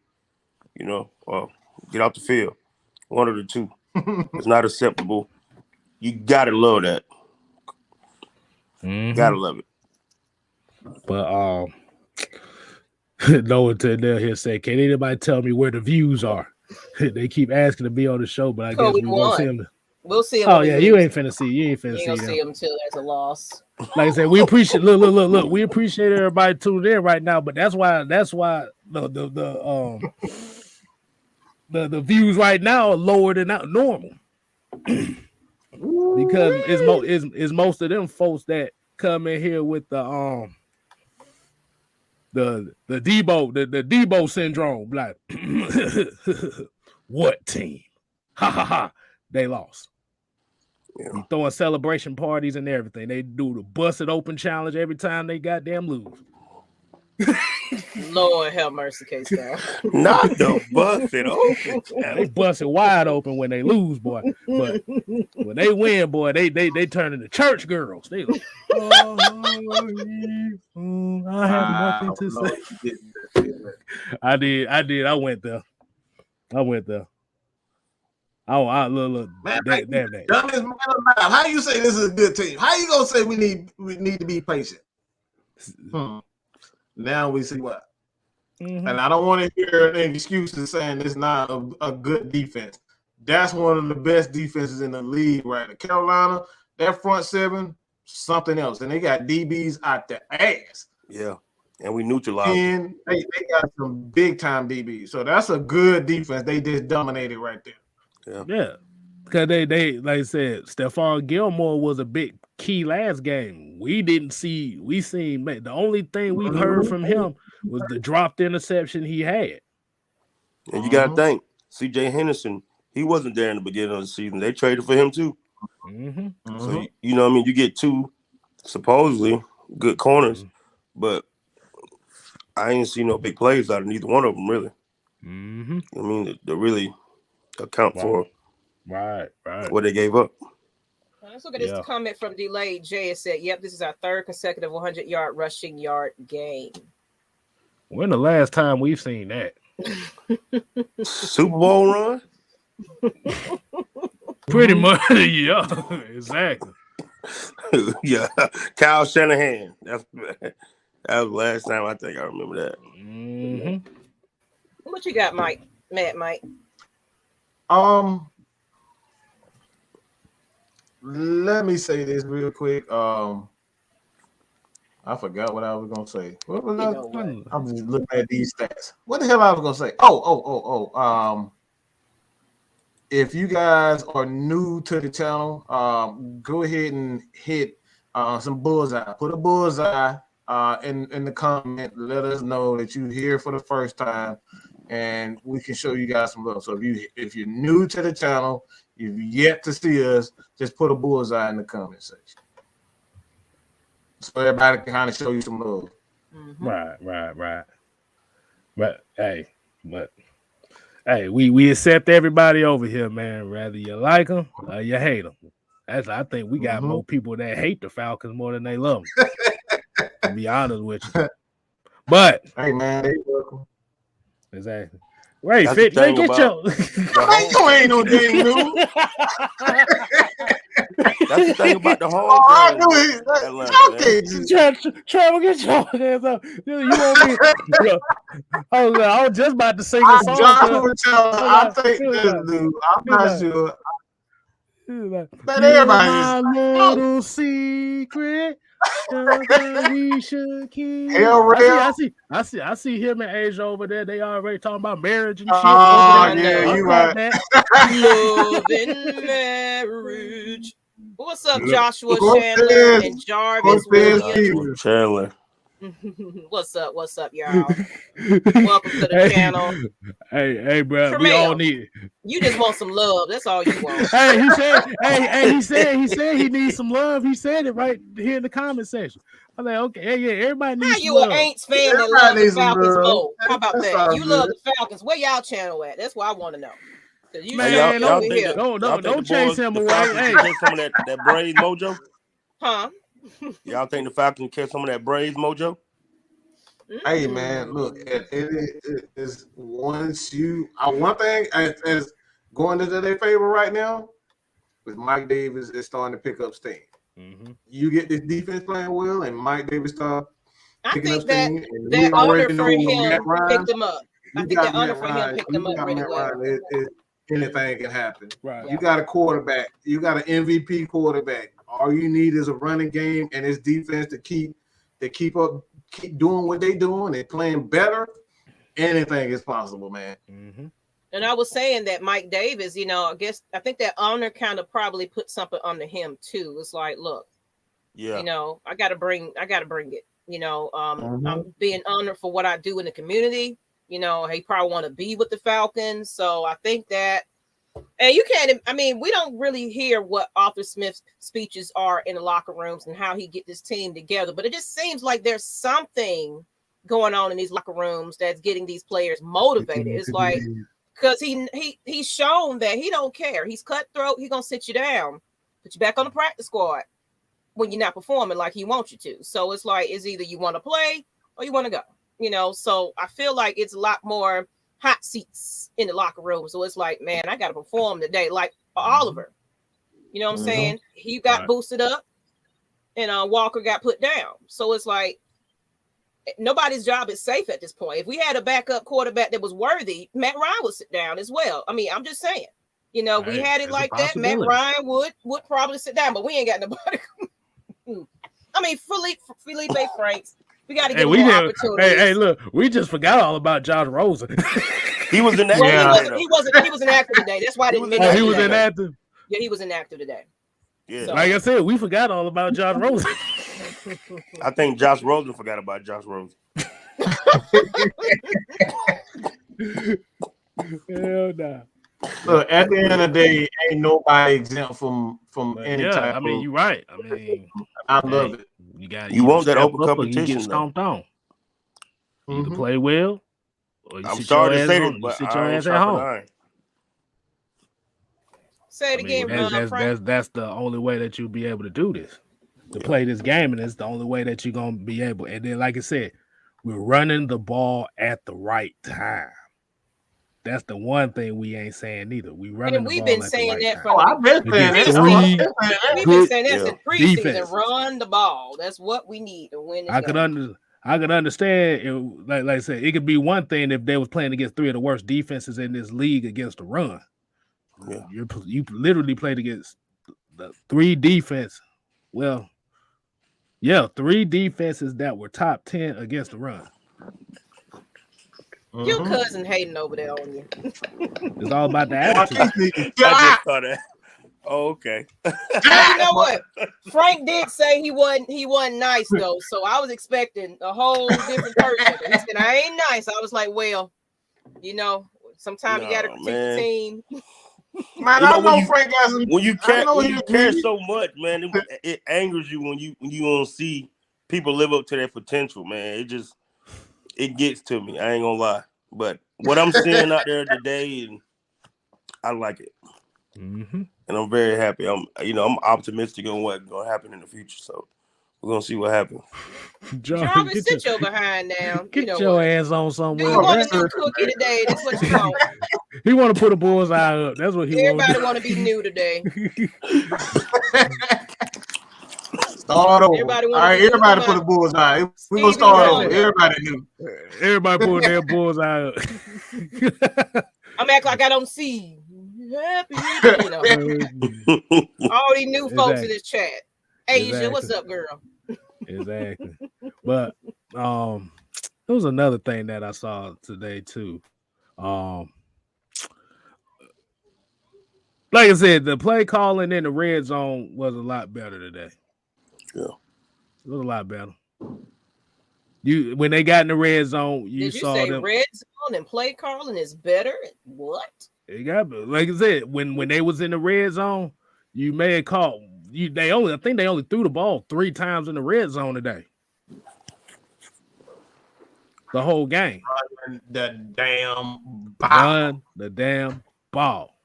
Or get off the field. One of the two. It's not acceptable. You gotta love that. Gotta love it. But Noah Tendell here say, can anybody tell me where the views are? They keep asking to be on the show, but I guess we won't see them. We'll see him. Oh yeah, you ain't finna see. You ain't finna see. You'll see him until there's a loss. Like I said, we appreciate. Look. We appreciate everybody tuned in right now, but that's why the views right now are lower than normal because it's most of them folks that come in here with the Debo syndrome, like what team? Ha ha ha. They lost. Yeah. He throwing celebration parties and everything. They do the busted open challenge every time they goddamn lose. Lord have mercy, K-Style. Not the busted open. They bust it wide open when they lose, boy. But when they win, boy, they turn into church girls. They like, I have nothing to say. I did. I went there. I look. Man, Damn. dumbest man alive. How you say this is a good team? How you gonna say we need to be patient? Now we see what. Mm-hmm. And I don't want to hear any excuses saying it's not a good defense. That's one of the best defenses in the league right now. Carolina, that front seven, something else. And they got DBs out the ass. Yeah. And we neutralized. And they got some big-time DBs. So that's a good defense. They just dominated right there. Yeah. Because they like I said, Stephon Gilmore was a big key last game. We seen the only thing we've heard from him was the dropped interception he had. And you got to think, C.J. Henderson, he wasn't there in the beginning of the season. They traded for him too. So, you know what I mean? You get two supposedly good corners, but I ain't seen no big plays out of neither one of them, really. I mean, to really account for what they gave up. Let's look at this comment from Delayed Jay. It said, yep, this is our third consecutive 100-yard rushing yard game. When the last time we've seen that? Super Bowl run? Pretty much, yeah. Exactly. Yeah. Kyle Shanahan. That was the last time I think I remember that. What you got, Mike? Mike? Let me say this real quick. I forgot what I was gonna say. What was I'm just looking at these stats. What the hell I was gonna say? If you guys are new to the channel, go ahead and hit some bullseye. Put a bullseye in the comment. Let us know that you're here for the first time, and we can show you guys some love. So if you're new to the channel, you've yet to see us, just put a bullseye in the comment section, so everybody can kind of show you some love. Right. But hey, we accept everybody over here, man. Whether you like them or you hate them. I think we got more people that hate the Falcons more than they love them. To be honest with you. But hey, man, they welcome. Exactly. Right, Fit, get your. You ain't no damn new. That's the thing about the home. Trevor, get your hands up. You won't be. I was just about to sing a song. I think this dude. I'm not sure. But everybody's my little secret. We should keep. I see him and Asia over there. They already talking about marriage and shit. Yeah, you right. Love and marriage. What's up, Joshua Chandler and Jarvis Williams? Chandler. What's up, y'all? Welcome to the channel. Hey, bro. Tremaine, we all need it. You just want some love. That's all you want. He said he needs some love. He said it right here in the comment section. I'm like, okay, yeah, everybody needs some love. How you an Aints fan that love the Falcons more? How about that? You love the Falcons. Where y'all channel at? That's what I want to know. Man, don't chase him away. Hey, some of that Braves mojo? Huh? Y'all think the Falcons catch some of that Braves mojo? Hey, man, look, it is once you one thing as going into their favor right now with Mike Davis is starting to pick up steam. You get this defense playing well, and Mike Davis start picking up steam. That honor for him picked them up. I think that honor for him picked them up really well. Anything can happen. Right. You got a quarterback. You got an MVP quarterback. All you need is a running game and his defense to keep doing what they're doing. They're playing better. Anything is possible, man. And I was saying that Mike Davis, I think that honor kind of probably put something under him too. It's like, look, I gotta bring it. I'm being honored for what I do in the community. He probably want to be with the Falcons. So I think that And you can't, I mean, we don't really hear what Arthur Smith's speeches are in the locker rooms and how he get this team together, but it just seems like there's something going on in these locker rooms that's getting these players motivated. It's like, because he's shown that he don't care. He's cutthroat. He's going to sit you down, put you back on the practice squad when you're not performing like he wants you to. So it's like, it's either you want to play or you want to go, you know? So I feel like it's a lot more hot seats in the locker room. So it's like, man, I got to perform today. Like Oliver, you know what I'm saying? He got boosted up and Walker got put down. So it's like, nobody's job is safe at this point. If we had a backup quarterback that was worthy, Matt Ryan would sit down as well. I mean, I'm just saying, you know, we had it like that. Matt Ryan would probably sit down, but we ain't got nobody. I mean, Felipe Franks, we got to get more opportunities. Hey, look, we just forgot all about Josh Rosen. He was inactive. Well, he was inactive today. That's why I didn't mention he was inactive. Yeah, he was inactive today. Yeah, so. Like I said, we forgot all about Josh Rosen. I think Josh Rosen forgot about Josh Rosen. Hell nah. Look, at the end of the day, ain't nobody exempt from any type. I mean, you're right. I mean, I love it. You want that open competition? You get stomped on. You can play well, or you I'm sit sorry your to ass say on, this, but you sit your I ass at home. iron. Say it again, Frank. That's the only way that you'll be able to do this. To play this game, and it's the only way that you're gonna be able. And then, like I said, we're running the ball at the right time. That's the one thing we ain't saying either. We running. And we've the ball been at saying the right that time. from. I've been saying that. We've been saying that since preseason. Defense. Run the ball. That's what we need to win. This I could understand. Like I said, it could be one thing if they was playing against three of the worst defenses in this league against the run. Yeah, you literally played against the three defense. Well. Yeah, three defenses that were top 10 against the run. Your cousin hating over there on you. It's all about the attitude. I just thought that. Oh, okay. You know what? Frank did say he wasn't nice though, so I was expecting a whole different person. He said I ain't nice. I was like, well, you know, sometimes you got to critique the team. Man, I know Frank got some. When you care so much, man, it angers you when you don't see people live up to their potential, man. It gets to me. I ain't gonna lie, but what I'm seeing out there today, and I like it, and I'm very happy. I'm optimistic on what's gonna happen in the future. So we're gonna see what happens. Jarvis, sit your behind down. Get your ass on somewhere. Do you want a new cookie today? That's what you want. He want to put a bullseye up. That's what he wants. Everybody want to be new today. Start over. All right, everybody put a bullseye. We're going to start over. Everybody new. Everybody put their bullseye up. I'm acting like I don't see. Happy, you know. All these new folks in this chat. Asia, what's up, girl? Exactly. But there was another thing that I saw today too. Like I said, the play calling in the red zone was a lot better today. Yeah, it was a lot better. When they got in the red zone, you saw say them. Red zone and play calling is better. What? It got, like I said, when they was in the red zone, you may have caught. I think they only threw the ball 3 times in the red zone today. The whole game. The damn ball. Run the damn ball.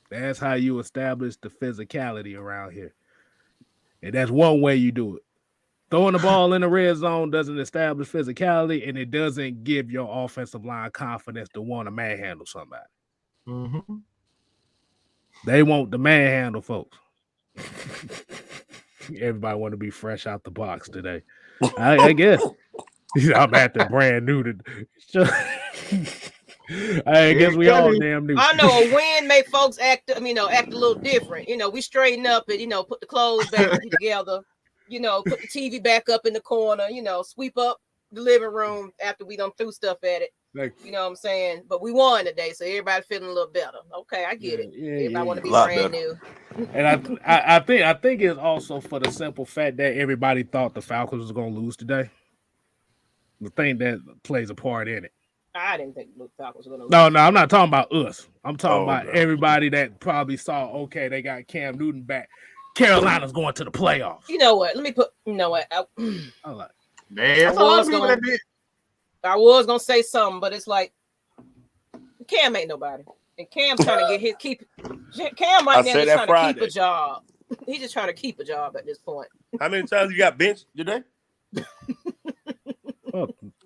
That's how you establish the physicality around here. And that's one way you do it. Throwing the ball in the red zone doesn't establish physicality, and it doesn't give your offensive line confidence to want to manhandle somebody. Mm-hmm. They want the manhandle, folks. Everybody want to be fresh out the box today. I guess. I'm at the brand new. I guess we all damn new. I know a win make folks act a little different. We straighten up and put the clothes back together. Put the TV back up in the corner. Sweep up the living room after we done threw stuff at it. You know what I'm saying? But we won today, so everybody feeling a little better. Okay, I get it. Everybody want to be brand new. And I think it's also for the simple fact that everybody thought the Falcons was going to lose today. The thing that plays a part in it. I didn't think the Falcons were going to No, lose. I'm not talking about us. I'm talking about okay. everybody that probably saw, okay, they got Cam Newton back. Carolina's going to the playoffs. You know what? Let me put. You know what? I'm like, There's a lot of people that did. I was gonna say something, but it's like Cam ain't nobody, and Cam trying to keep. Cam right now is trying to keep a job. He's just trying to keep a job at this point. How many times you got benched today?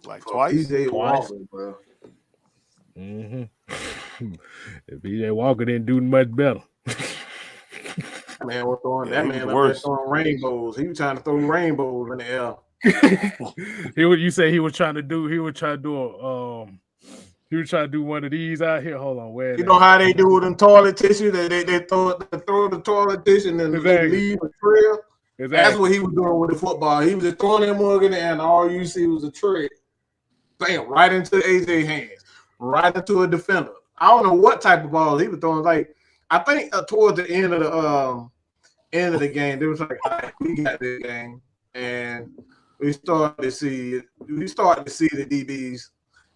Like twice. PJ Walker, bro. If PJ Walker didn't do much better. Man was throwing Yeah, that he man was up worse. there throwing rainbows. He was trying to throw rainbows in the air. You say he was trying to do one of these out here. Hold on, where You know how they do with them toilet tissue? They throw the toilet tissue and then Exactly. leave a trail. Exactly. That's what he was doing with the football. He was just throwing that mug in there, and all you see was a trail. Bam, right into AJ hands, right into a defender. I don't know what type of ball he was throwing. Like, I think towards the end of the game, they was like, all right, we got this game, and we started to see the DBs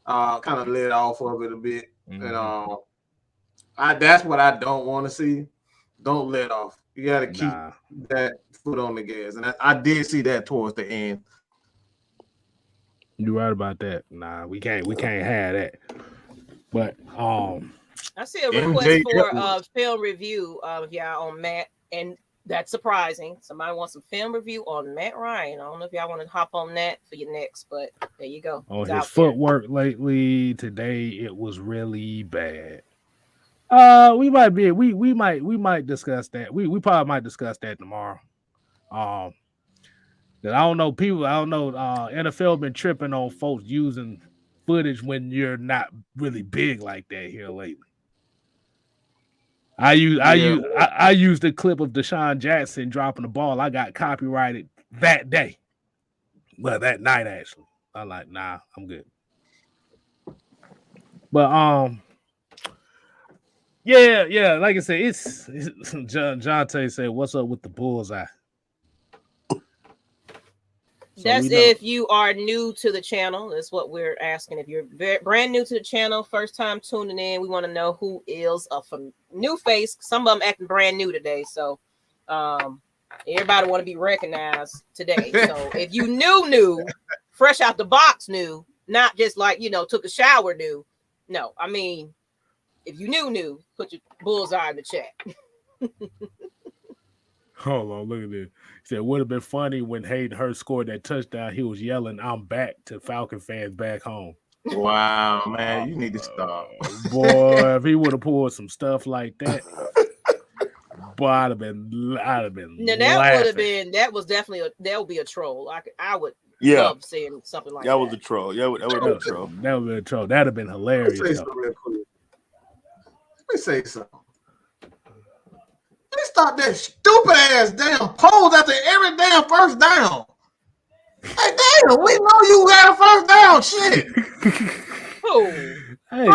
kind of let off of it a bit. And that's what I don't want to see. Don't let off. You got to keep that foot on the gas, and I did see that towards the end. You're right about that. Nah, we can't have that. But I see a request for a film review of y'all on Matt, and that's surprising. Somebody wants some film review on Matt Ryan. I don't know if y'all want to hop on that for your next, but there you go. On his footwork lately, today it was really bad. We might discuss that. We probably might discuss that tomorrow. That I don't know. NFL been tripping on folks using footage when you're not really big like that here lately. I used the clip of Deshaun Jackson dropping the ball. I got copyrighted that day. Well, that night actually. I'm like, nah, I'm good. But yeah. Like I said, it's Jonte said, "What's up with the bullseye?" That's if you are new to the channel. That's what we're asking. If you're brand new to the channel, first time tuning in, we want to know who is a new face. Some of them acting brand new today, so everybody want to be recognized today. So if you new, fresh out the box new, not just like took a shower new. No, I mean if you new, put your bullseye in the chat. Hold on, look at this. He said, would have been funny when Hayden Hurst scored that touchdown. He was yelling, "I'm back" to Falcon fans back home. Wow, man, you need to stop. Boy, if he would have pulled some stuff like that, boy, I'd have been. Now that would be a troll. I would love seeing something like that. That was a troll. Yeah, that would have been a troll. That would be a troll. That'd have been hilarious. Let me say something. They stop that stupid ass damn pose after every damn first down. Hey, damn, we know you had a first down. Shit. Hey,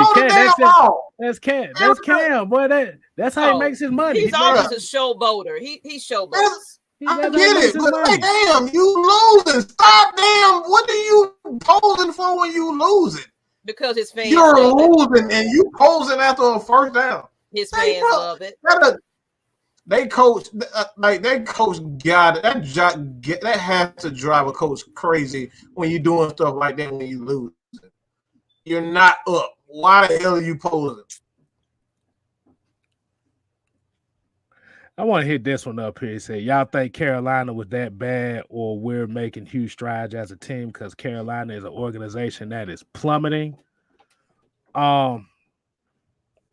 that's Cam. That's Cam, boy. That's how he makes his money. He's always a showboater. He showboats. I get it, but hey, damn, you losing. Stop, damn. What are you posing for when you losing? Because his fans. You're losing and you posing after a first down. His fans love it. They coach got it. That has to drive a coach crazy when you're doing stuff like that when you lose. You're not up. Why the hell are you posing? I want to hit this one up here. He said, y'all think Carolina was that bad or we're making huge strides as a team because Carolina is an organization that is plummeting? It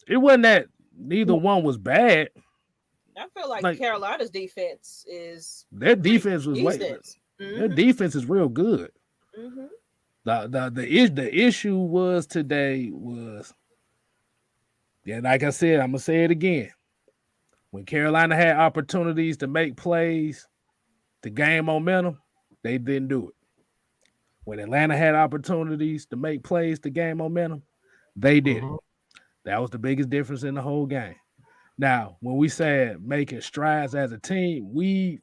wasn't that neither one was bad. I feel like Carolina's defense is their defense was their defense is real good. Mm-hmm. The issue was today was, yeah, like I said, I'm gonna say it again. When Carolina had opportunities to make plays to gain momentum, they didn't do it. When Atlanta had opportunities to make plays to gain momentum, they did it. That was the biggest difference in the whole game. Now, when we said making strides as a team, we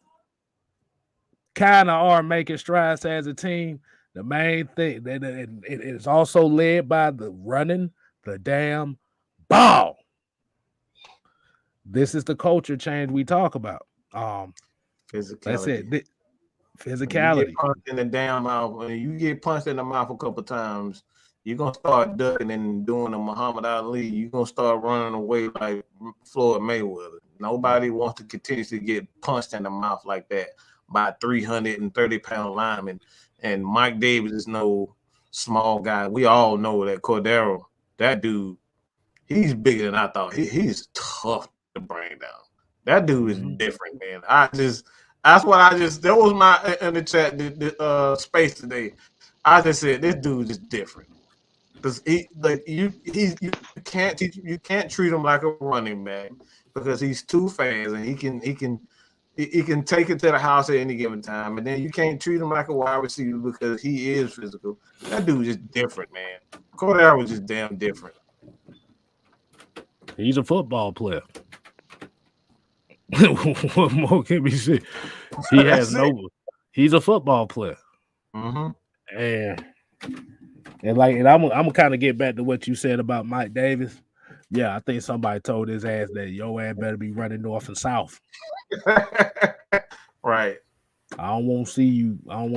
kind of are making strides as a team. The main thing that it is also led by the running the damn ball. This is the culture change we talk about. Physicality. That's it. When you Physicality. get punched in the damn mouth. When you get punched in the mouth a couple times, you're gonna start ducking and doing a Muhammad Ali. You're gonna start running away like Floyd Mayweather. Nobody wants to continuously get punched in the mouth like that by 330-pound linemen. And Mike Davis is no small guy. We all know that Cordero, that dude, he's bigger than I thought. He's tough to bring down. That dude is different, man. That was my in the chat, the space today. I just said this dude is different. Because you can't treat him like a running back because he's too fast and he can take it to the house at any given time. And then you can't treat him like a wide receiver because he is physical. That dude is different, man. Cordero was just damn different. He's a football player. What more can we say? He's a football player. Mm-hmm. And I'm gonna kind of get back to what you said about Mike Davis. Yeah, I think somebody told his ass that your ass better be running north and south. Right. I don't want to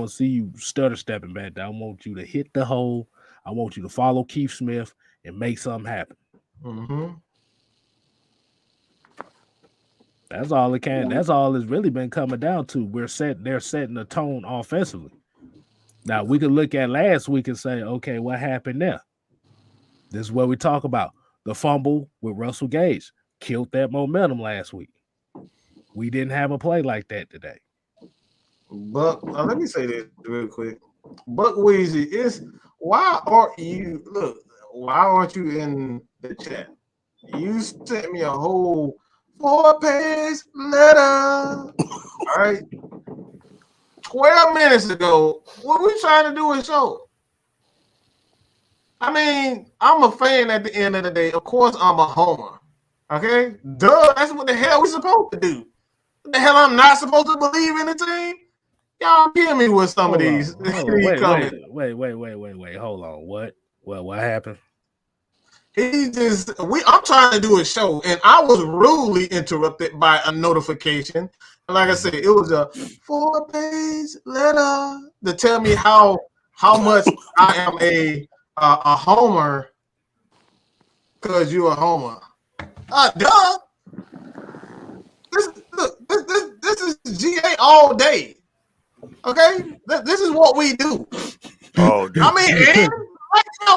see you stutter stepping back there. I want you to hit the hole. I want you to follow Keith Smith and make something happen. Mm-hmm. That's all it can. That's all it's really been coming down to. They're setting the tone offensively. Now we can look at last week and say, okay, what happened there? This is what we talk about. The fumble with Russell Gage killed that momentum last week. We didn't have a play like that today. But let me say this real quick. Buck Weezy, why aren't you in the chat? You sent me a whole 4-page letter. All right. 12 minutes ago, what we trying to do is show. I mean, I'm a fan at the end of the day. Of course, I'm a homer. Okay? Duh, that's what the hell we supposed to do. What the hell I'm not supposed to believe in the team? Y'all kill me with some of these. Wait. Hold on. What happened? I'm trying to do a show, and I was rudely interrupted by a notification. And like I said, it was a 4-page letter to tell me how much I am a homer because you're a homer. Duh. This is GA all day. Okay, this is what we do. Oh, dude. I mean,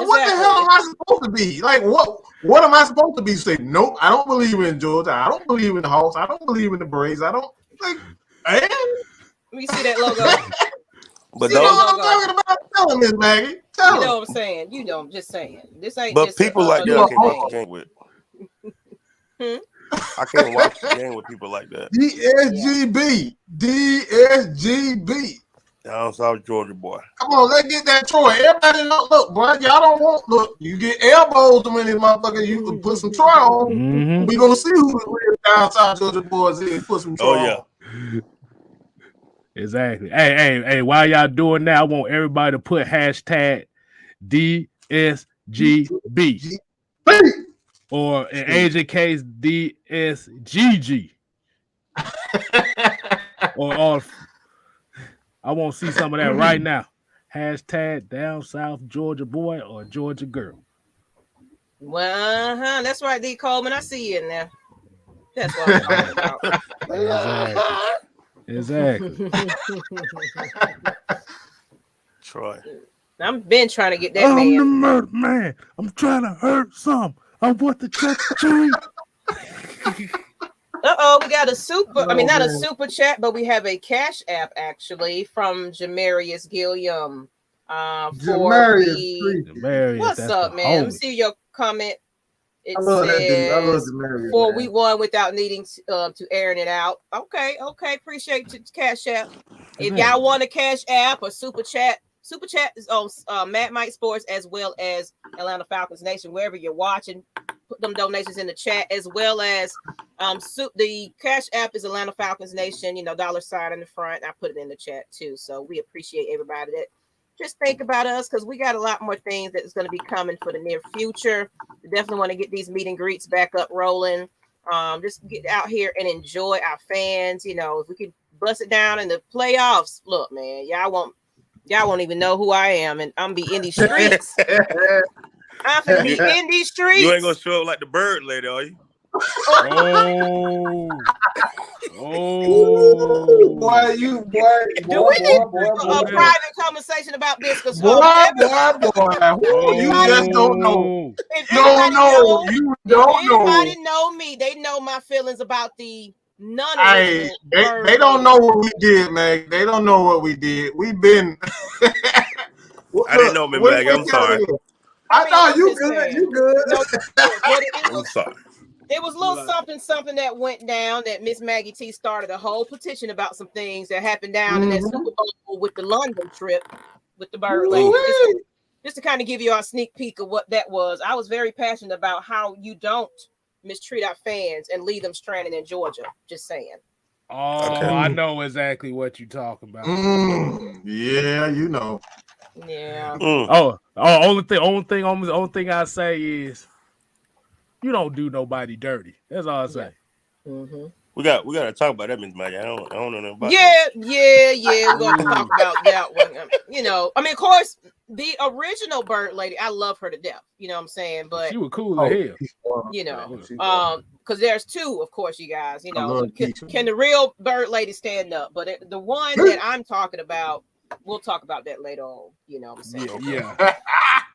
what the hell am I supposed to be? Like, what am I supposed to be? Say, nope, I don't believe in Georgia. I don't believe in the Hawks. I don't believe in the Braves. I don't like. Let me see that logo. But see what I'm talking about? Tell him, Miss Maggie. Tell him. You know what I'm saying? You know, I'm just saying. This ain't. But just people like that I can't watch the game with. I can't watch the game with people like that. DSGB. Down South Georgia boy. Come on, let's get that Troy. Everybody look, boy. Y'all don't want you get elbows to many motherfuckers. You can put some Troy on. Mm-hmm. We gonna see who the real down South Georgia boys is. Put some Troy on. Exactly. Hey, while y'all doing that, I want everybody to put hashtag DSGB. Or in Asian case, DSGG. or I want to see some of that right now. Hashtag down South Georgia boy or Georgia girl. Well, that's right, D. Coleman. I see you in there. That's what I'm talking about. Exactly. Troy. I've been trying to get that I'm man. the murder man. I'm trying to hurt some. I want the treat. We got a super. Not a super chat, but we have a cash app actually from Jamarius Gilliam. What's up, man? Let me see your comment. It says for week 1 without needing to airing it out. Okay. Appreciate your cash app. If y'all want a cash app or super chat is on Mad Mike Sports as well as Atlanta Falcons Nation. Wherever you're watching, put them donations in the chat as well as the cash app is Atlanta Falcons Nation. $$ in the front. I put it in the chat too. So we appreciate everybody that just think about us because we got a lot more things that's going to be coming for the near future. We definitely want to get these meet and greets back up rolling. Just get out here and enjoy our fans. You know, if we could bust it down in the playoffs, look, man, y'all won't even know who I am, and I'm be in these streets. I'm gonna be in these streets. You ain't gonna show up like the bird lady, are you? Boy, you boy. Do we need a private conversation about this? Because boy, you just don't know. If You don't know. Anybody know me? They know my feelings about the They don't know what we did, man. They don't know what we did. We've been. I didn't know, man. I'm sorry. I thought you good. You good. No, I'm sorry. There was a little something that went down that Miss Maggie T started a whole petition about some things that happened down in that Super Bowl with the London trip with the bird lady. Just to kind of give you a sneak peek of what that was. I was very passionate about how you don't mistreat our fans and leave them stranded in Georgia. Just saying. Oh, okay. I know exactly what you're talking about. Yeah, you know. Yeah. Only thing I say is you don't do nobody dirty. That's all I say. Mm-hmm. We got to talk about that, Miss Maggie. I don't know nothing about that. Yeah. We're gonna talk about that one. You know, I mean, of course, the original bird lady, I love her to death. You know what I'm saying? But she was cool as hell. You know, because there's two, of course, you guys. You know, can the real bird lady stand up? But the one that I'm talking about, we'll talk about that later on. You know what I'm saying?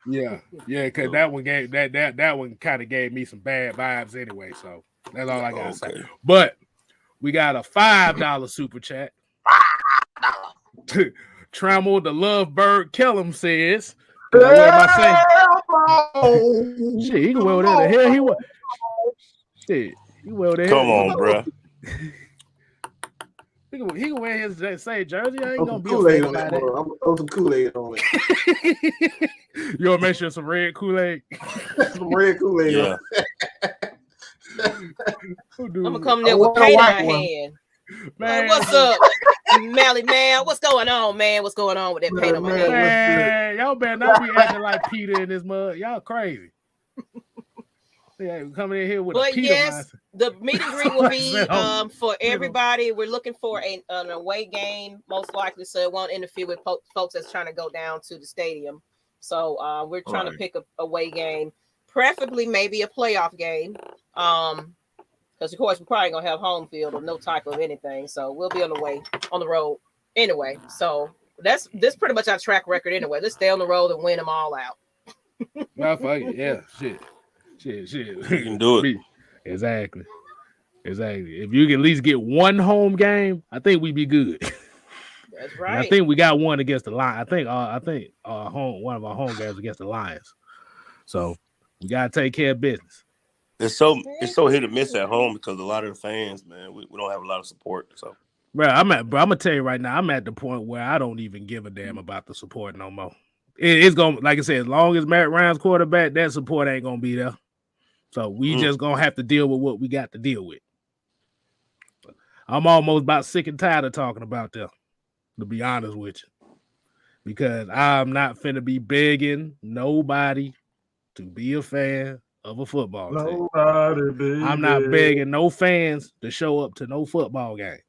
Yeah. Because that one gave that one kind of gave me some bad vibes anyway. So that's all I gotta say. But we got a $5 super chat. Trammel the Lovebird Kellum says, "What am I saying? Shit, he can wear whatever the hell he want. Shit, he wear whatever. Come on, bro. He can wear his same jersey. I ain't gonna be Kool-Aid on that. I'm gonna throw some Kool-Aid on it. You wanna make sure some red Kool-Aid? Some red Kool-Aid. Yeah. I'm gonna come there with paint in my hand. Man, what's up, Mally man? What's going on, man? What's going on with that paint on my hand? Man, y'all better not be acting like Peter in this mud. Y'all crazy. Yeah, coming in here with but a Peter yes, the meet and greet will be for everybody. We're looking for an away game, most likely, so it won't interfere with folks that's trying to go down to the stadium. So we're trying to pick a away game, preferably maybe a playoff game. Because of course we're probably gonna have home field or no type of anything. So we'll be on the road anyway. So that's pretty much our track record anyway. Let's stay on the road and win them all out. Yeah, shit. You can do it. Exactly. If you can at least get one home game, I think we'd be good. That's right. And I think we got one against the Lions. I think one of our home games against the Lions. So we gotta take care of business. It's so hit or miss at home because a lot of the fans, man, we don't have a lot of support. So, I'm gonna tell you right now, I'm at the point where I don't even give a damn about the support no more. It's gonna, like I said, as long as Matt Ryan's quarterback, that support ain't gonna be there. So we just gonna have to deal with what we got to deal with. I'm almost about sick and tired of talking about them, to be honest with you, because I'm not finna be begging nobody to be a fan of a football team. I'm not begging no fans to show up to no football game.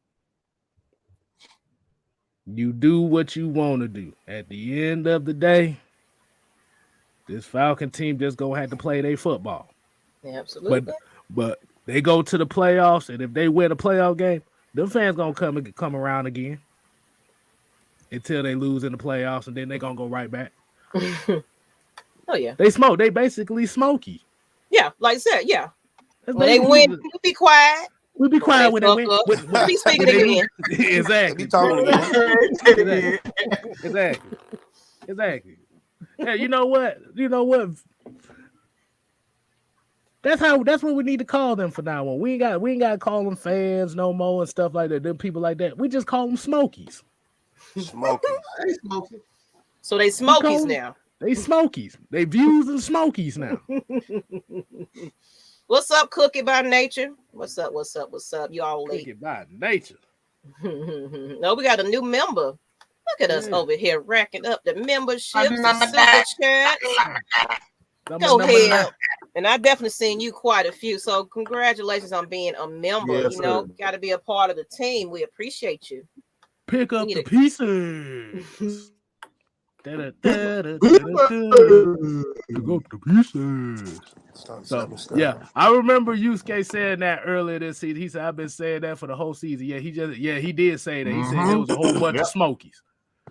You do what you want to do. At the end of the day, this Falcon team just gonna have to play their football. Absolutely. But they go to the playoffs, and if they win a playoff game, them fans gonna come around again until they lose in the playoffs, and then they gonna go right back. Oh yeah, they basically smoky. Yeah, like I said, yeah. When they win, we be quiet. We be quiet when they win. We be speaking again. Exactly. Be talking again. Exactly. Yeah, you know what? That's what we need to call them from now on. We ain't got to call them fans no more and stuff like that. Them people like that. We just call them smokies. Smokies. So they smokies now. They smokies. They views and smokies now. What's up, Cookie by Nature? What's up? You all late? Cookie by Nature. No, we got a new member. Look at us over here racking up the memberships, the super chats. Go ahead. And I definitely seen you quite a few. So congratulations on being a member. Yes, Got to be a part of the team. We appreciate you. Pick up the pieces. Pick up the pieces. So yeah, I remember Yusuke saying that earlier this season. He said, "I've been saying that for the whole season." Yeah, he did say that. He said there was a whole bunch of smokies.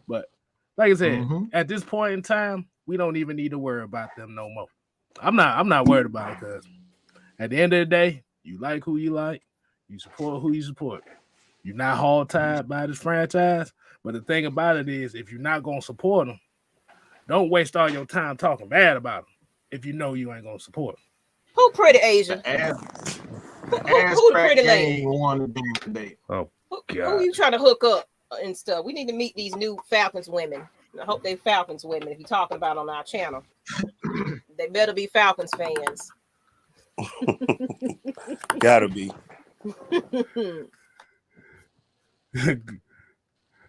But like I said, at this point in time, we don't even need to worry about them no more. I'm not worried about it because at the end of the day, you like who you like, you support who you support. You're not hog-tied by this franchise. But the thing about it is, if you're not gonna support them, don't waste all your time talking bad about them if you know you ain't gonna support them. Who pretty Asia? Who the pretty lady? Oh, who you trying to hook up and stuff? We need to meet these new Falcons women. I hope they Falcons women. If you're talking about on our channel, they better be Falcons fans. Gotta be.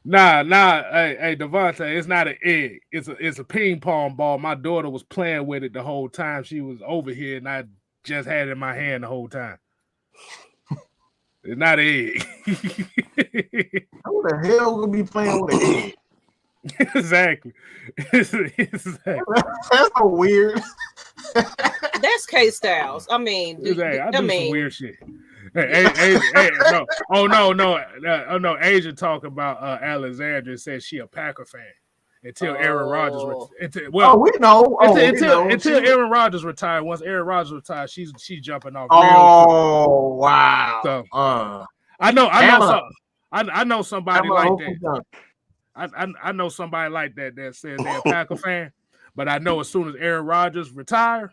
Nah. Hey, Devontae, it's not an egg. It's a ping pong ball. My daughter was playing with it the whole time she was over here, and I just had it in my hand the whole time. It's not an egg. Who the hell would be playing with an egg? Exactly. That's so weird. That's K Styles. I mean, I do some weird shit. Hey, no. Oh no. Asia talking about Alexandra said she a Packer fan until Aaron Rodgers. We know. Until Aaron Rodgers retired. Once Aaron Rodgers retired, she's jumping off. Wow. So I know somebody like that. I know somebody like that says they're a Packer fan, but I know as soon as Aaron Rodgers retire,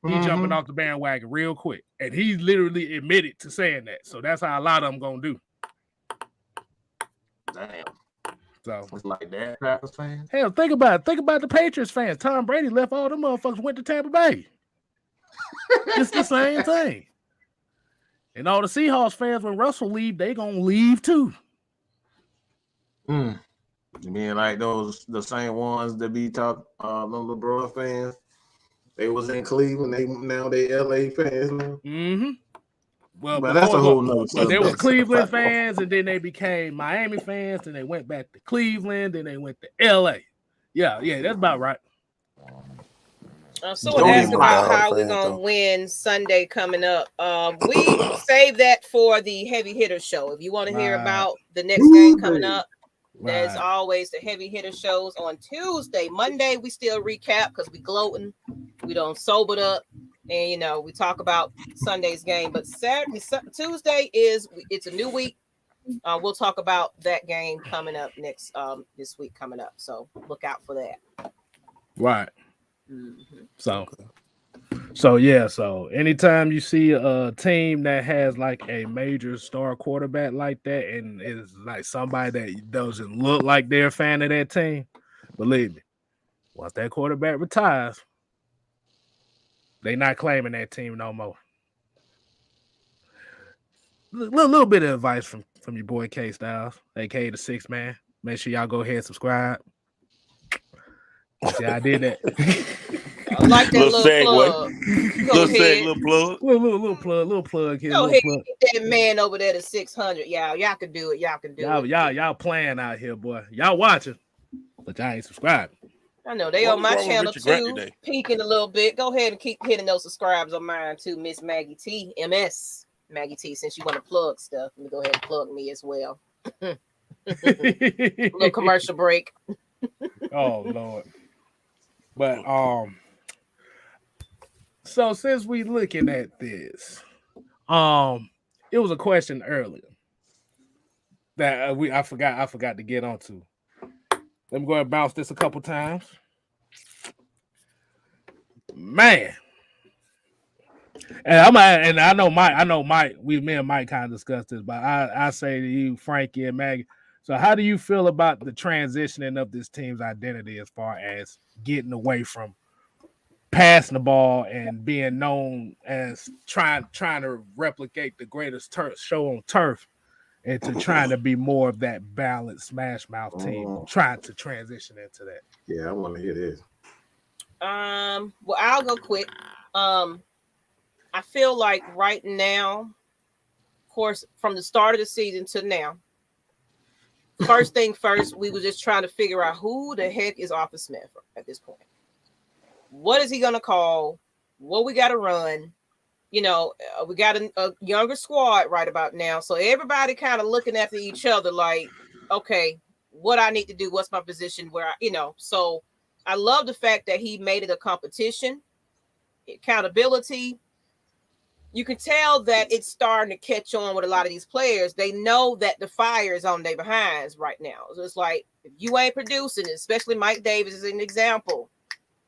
he's jumping off the bandwagon real quick. And he literally admitted to saying that. So that's how a lot of them gonna do. Damn. So it's like that, Packers fans. Hell, think about it. Think about the Patriots fans. Tom Brady left, all them motherfuckers went to Tampa Bay. It's the same thing. And all the Seahawks fans, when Russell leave, they gonna leave too. You mean like the same ones that be talking them LeBron fans? They was in Cleveland. Now they LA fans now. Well, but that's a whole nother subject. They was Cleveland fans, and then they became Miami fans, and they went back to Cleveland, then they went to LA. Yeah, that's about right. Someone asked about how we're gonna win Sunday coming up. We save that for the heavy hitter show. If you want to hear about the next game coming up, there's always the heavy hitter shows on Tuesday. Monday we still recap because we gloating, we don't sobered up, and we talk about Sunday's game. But Tuesday it's a new week. We'll talk about that game coming up next this week coming up. So look out for that. Right. So anytime you see a team that has like a major star quarterback like that and is like somebody that doesn't look like they're a fan of that team, believe me, once that quarterback retires, they not claiming that team no more. Little bit of advice from your boy K Styles, aka the Sixth Man. Make sure y'all go ahead and subscribe. See, I did that. I like that little plug. Little plug here. Go ahead, get that man over there to 600. Y'all can do it. Y'all playing out here, boy. Y'all watching, but y'all ain't subscribing. I know they on my channel too, peeking a little bit. Go ahead and keep hitting those subscribes on mine too, Miss Maggie T, MS Maggie T. Since you want to plug stuff, let me go ahead and plug me as well. Little commercial break. Oh Lord. But so since we looking at this, it was a question earlier that I forgot to get onto. Let me go ahead and bounce this a couple times. Man. And I know Mike, me and Mike kind of discussed this, but I say to you, Frankie and Maggie. So how do you feel about the transitioning of this team's identity as far as getting away from passing the ball and being known as trying to replicate the greatest show on turf and to trying to be more of that balanced smash mouth team, trying to transition into that? Yeah, I want to hear this. Well, I'll go quick. I feel like right now, of course, from the start of the season to now, first thing first, we were just trying to figure out who the heck is Arthur Smith at this point. What is he going to call? What we got to run? We got a younger squad right about now. So everybody kind of looking after each other like, okay, what I need to do, what's my position where so I love the fact that he made it a competition, accountability. You can tell that it's starting to catch on with a lot of these players. They know that the fire is on their behinds right now. So it's like, if you ain't producing, especially Mike Davis is an example.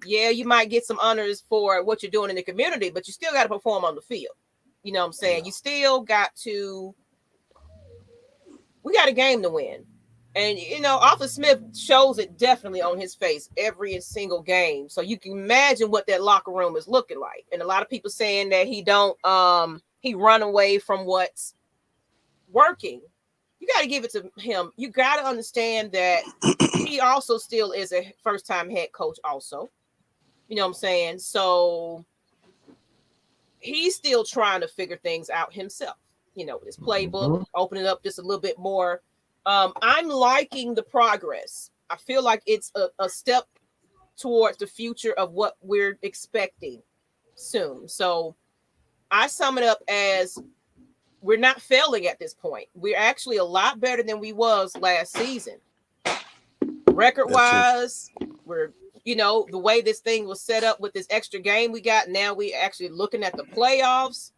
Yeah, you might get some honors for what you're doing in the community, but you still got to perform on the field. You know what I'm saying? Yeah. You still got to, we got a game to win. And, Arthur Smith shows it definitely on his face every single game. So you can imagine what that locker room is looking like. And a lot of people saying that he run away from what's working. You got to give it to him. You got to understand that he also still is a first-time head coach also. You know what I'm saying? So he's still trying to figure things out himself. His playbook, open it up just a little bit more. I'm liking the progress. I feel like it's a step towards the future of what we're expecting soon. So I sum it up as we're not failing at this point. We're actually a lot better than we was last season. Record-wise, we're, the way this thing was set up with this extra game we got, now we actually looking at the playoffs.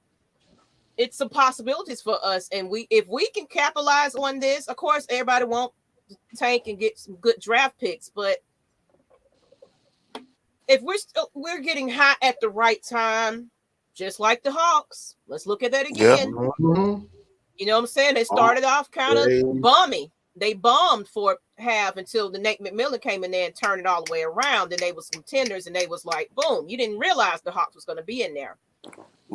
It's some possibilities for us, and if we can capitalize on this, of course, everybody won't tank and get some good draft picks, but if we're getting hot at the right time, just like the Hawks, let's look at that again. Yep. You know what I'm saying? They started off kind of bummy. They bombed for half until the Nate McMillan came in there and turned it all the way around. And they was contenders, and they was like, boom, you didn't realize the Hawks was going to be in there.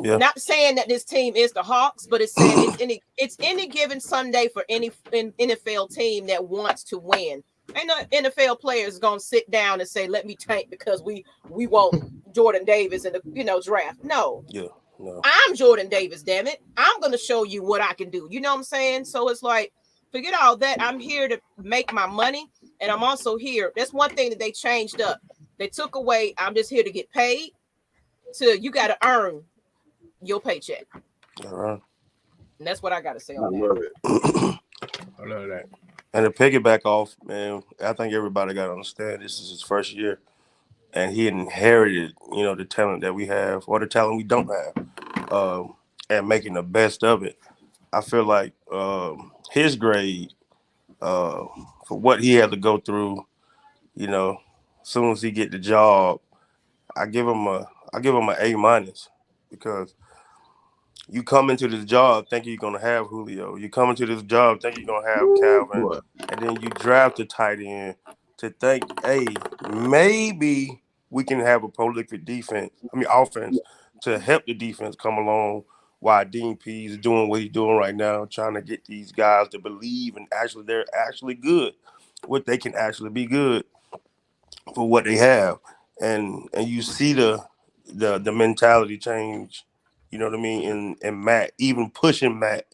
Yeah. Not saying that this team is the Hawks, but it's saying it's any given Sunday for any NFL team that wants to win. Ain't no NFL players gonna sit down and say, "Let me tank because we want Jordan Davis in the draft." No. Yeah. No. I'm Jordan Davis, damn it. I'm gonna show you what I can do. You know what I'm saying? So it's like, forget all that. I'm here to make my money, and I'm also here. That's one thing that they changed up. They took away, I'm just here to get paid. To you got to earn your paycheck. All right. And that's what I got to say on that. I love that. And to piggyback off, man, I think everybody got to understand this is his first year, and he inherited, the talent that we have or the talent we don't have, and making the best of it. I feel like his grade for what he had to go through, as soon as he get the job, I give him an A- because you come into this job thinking you're gonna have Julio. You come into this job thinking you're gonna have Calvin, and then you draft a tight end to think, hey, maybe we can have a prolific offense to help the defense come along while Dean P is doing what he's doing right now, trying to get these guys to believe and they're actually good, what they can actually be good for what they have. And you see the mentality change, you know what I mean, and Matt, even pushing Matt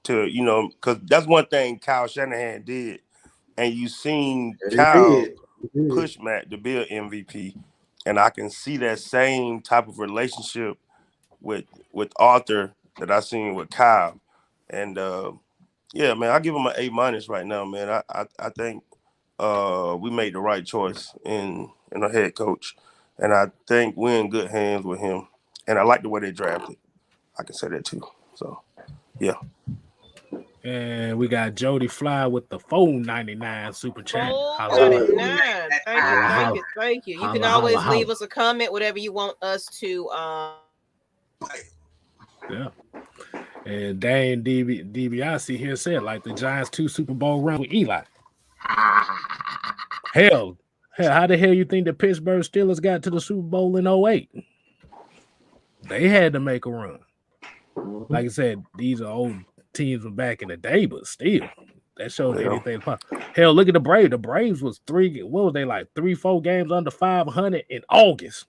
to, because that's one thing Kyle Shanahan did. And you seen Kyle push Matt to be an MVP. And I can see that same type of relationship with Arthur that I seen with Kyle. And yeah, man, I give him an A- right now, man. I think we made the right choice in a head coach. And I think we're in good hands with him. And I like the way they drafted. I can say that too. So, yeah. And we got Jody Fly with the $4.99 super chat. $4.99. Thank you. You can always leave us a comment, whatever you want us to. Yeah. And Dane DiBiase here said, like the Giants 2 Super Bowl run with Eli. Hell, how the hell you think the Pittsburgh Steelers got to the Super Bowl in 2008? They had to make a run. Like I said, these are old teams from back in the day, but still, that shows anything possible. Hell, look at the Braves. The Braves was 3-4 games under 500 in August.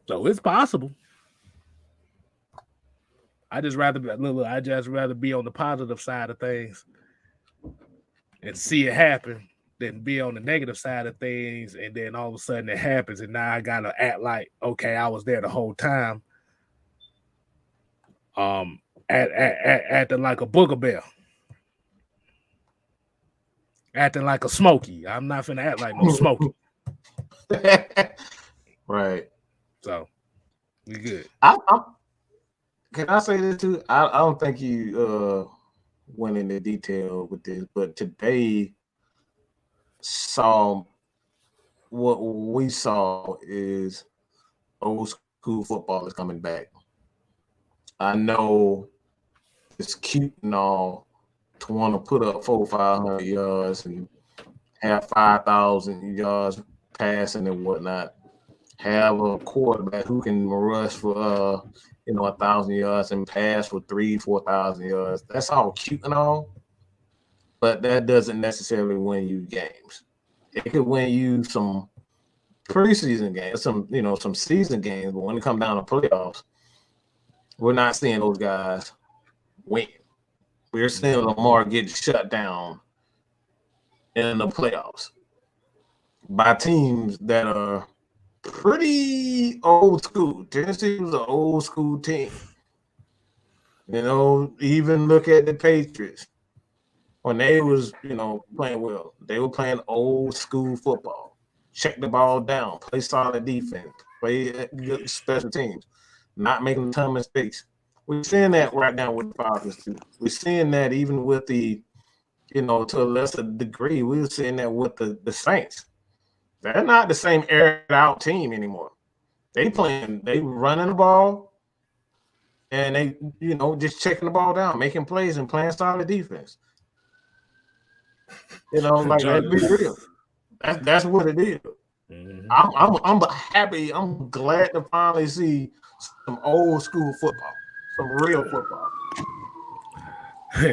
So it's possible. I just rather be on the positive side of things and see it happen than be on the negative side of things, and then all of a sudden it happens, and now I gotta act like, okay, I was there the whole time. Acting like a booger bear, acting like a Smokey. I'm not finna act like no Smokey. Right. So we good. Can I say this too? I don't think you went into detail with this, but today what we saw is old school football is coming back. I know it's cute and all to want to put up 400-500 yards and have 5,000 yards passing and whatnot. Have a quarterback who can rush for 1,000 yards and pass for 3,000-4,000 yards. That's all cute and all, but that doesn't necessarily win you games. It could win you some preseason games, some season games, but when it comes down to playoffs, we're not seeing those guys win. We're seeing Lamar get shut down in the playoffs by teams that are pretty old school. Tennessee was an old school team. Even look at the Patriots. When they was, playing well, they were playing old school football. Check the ball down, play solid defense, play good special teams, not making a ton of mistakes. We're seeing that right now with the Falcons too. We're seeing that even with the, to a lesser degree, we're seeing that with the Saints. They're not the same aired out team anymore. They running the ball, and they, just checking the ball down, making plays and playing solid defense. Let's be real. That's what it is. Mm-hmm. I'm happy. I'm glad to finally see some old school football, some real football.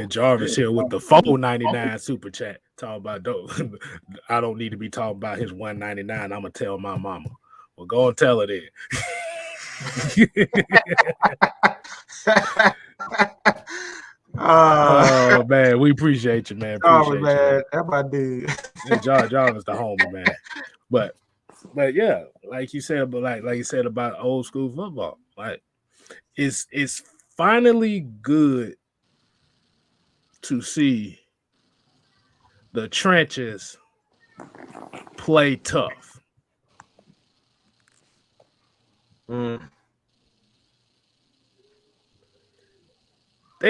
Jarvis here with the $4.99 super chat. Talk about those. I don't need to be talking about his $1.99. I'm gonna tell my mama. Well, go and tell her then. Oh man, we appreciate you, man. Appreciate man, that's my dude. Jarvis the homie, man. But yeah, like you said, like you said about old school football, like it's finally good to see the trenches play tough. They're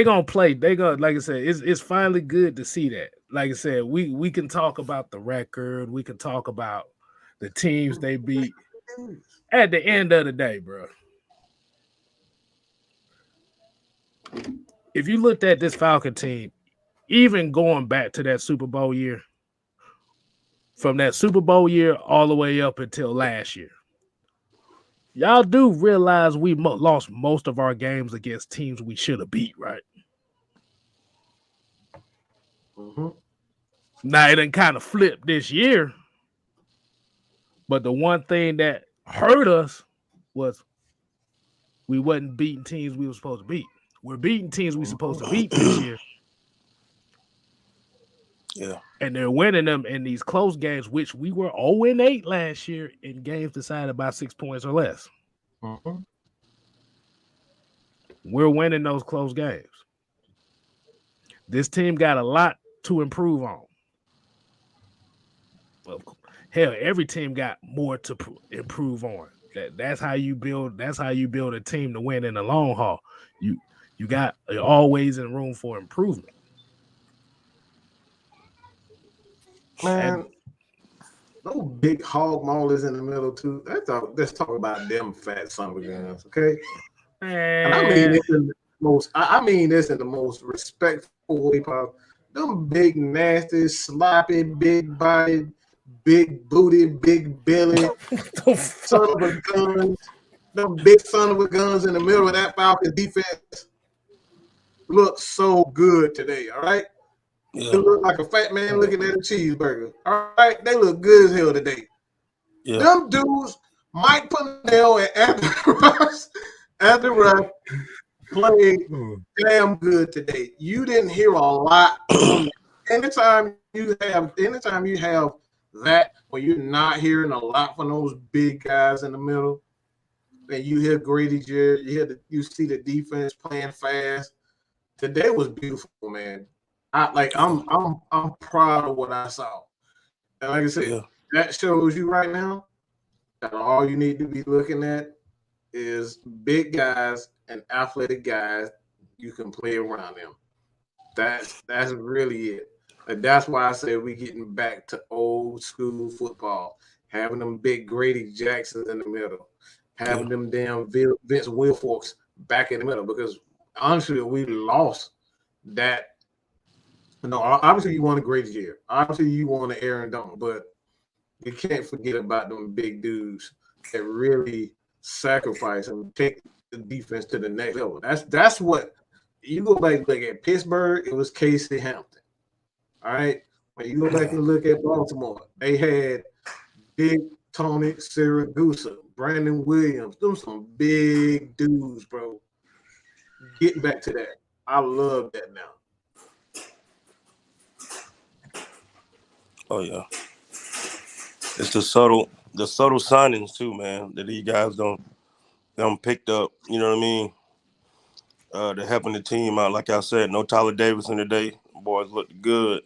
gonna play. Like I said, it's finally good to see that. Like I said, we can talk about the record, we can talk about the teams they beat. At the end of the day, bro, if you looked at this Falcon team, even going back to that Super Bowl year, from that Super Bowl year all the way up until last year, y'all do realize we lost most of our games against teams we should have beat, right? Mm-hmm. Now, it done kind of flipped this year, but the one thing that hurt us was we wasn't beating teams we were supposed to beat. We're beating teams we supposed to beat this year. Yeah. And they're winning them in these close games, which we were 0-8 last year in games decided by 6 points or less. Mm-hmm. We're winning those close games. This team got a lot to improve on. Well, hell, every team got more to improve on. That's how you build. That's how you build a team to win in the long haul. You're always in room for improvement. Man, those big hog maulers in the middle too. Let's talk about them fat son of a guns, okay? And I mean this in the most. I mean this in the most respectful way possible. Them big, nasty, sloppy, big body, big booty, big belly, son of a guns. them big son of a guns in the middle of that Falcons defense look so good today. All right, Yeah. they look like a fat man looking at a cheeseburger. All right, they look good as hell today. Yeah. Them dudes, Mike Pennell and Anthony Rush played damn good today. You didn't hear a lot from them. Anytime you have that where you're not hearing a lot from those big guys in the middle, and you hear Grady Jarrett, you see the defense playing fast. Today was beautiful, man. I'm proud of what I saw. And like I said, that shows you right now that all you need to be looking at is big guys and athletic guys. You can play around them. That's really it. And that's why I say we're getting back to old school football, having them big Grady Jacksons in the middle, having them damn Vince Wilforks back in the middle. Because honestly, we lost that. No, obviously you want a Grady Jarrett. Obviously you want an Aaron Donald, but you can't forget about them big dudes that really sacrifice and take the defense to the next level. That's what you go back and look at Pittsburgh. It was Casey Hampton. All right. When you go back and look at Baltimore, they had Big Tony Siragusa, Brandon Williams. Them some big dudes, bro. Getting back to that. I love that now. Oh yeah. It's the subtle signings too, man, that these guys don't picked up. You know what I mean? They're helping the team out. Like I said, no Tyler Davidson today. Boys looked good.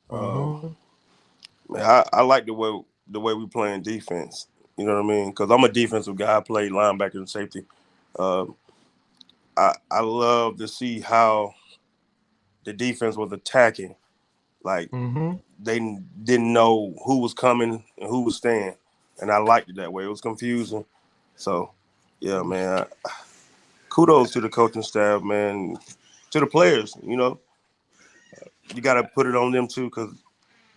Man, I like the way we playing defense. You know what I mean? Because I'm a defensive guy. I play linebacker and safety. I love to see how the defense was attacking. Like they didn't know who was coming and who was staying, and I liked it that way. It was confusing. So, yeah, man. Kudos to the coaching staff, man. To the players, you know. You got to put it on them too, because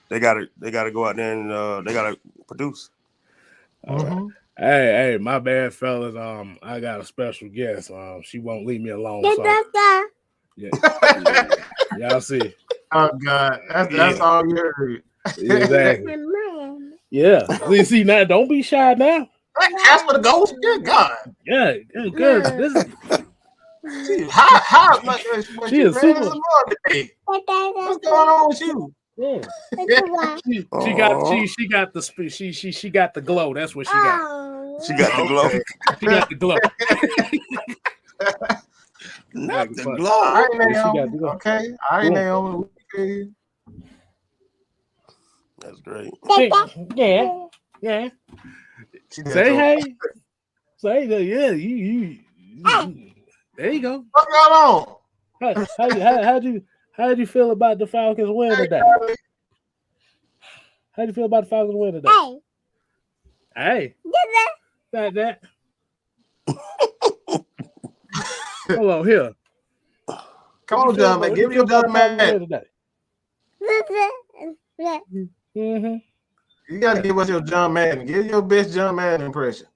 they got to go out there and they got to produce. Right. Hey, my bad, fellas. I got a special guest. She won't leave me alone. So. Yeah. Y'all see. Oh God, that's all you heard. Exactly. Yeah. See now, don't be shy now. Ask for the ghost. Good God. Yeah, good. This is how much she is super. What's going on with you? Yeah. She got the glow. That's what she got. She got the glow. She got the glow. Not the glow. All right, Naomi. Okay. All right, Naomi. Okay. That's great. Yeah. Say hey. Say that. Yeah. You. There you go. What's going on? How'd you feel about the Falcons win today? How'd you feel about the Falcons win today? Hey. That. Hold on here. Come on, John, man. Give me your John man. You gotta give us your John Madden. Give your best John Madden impression.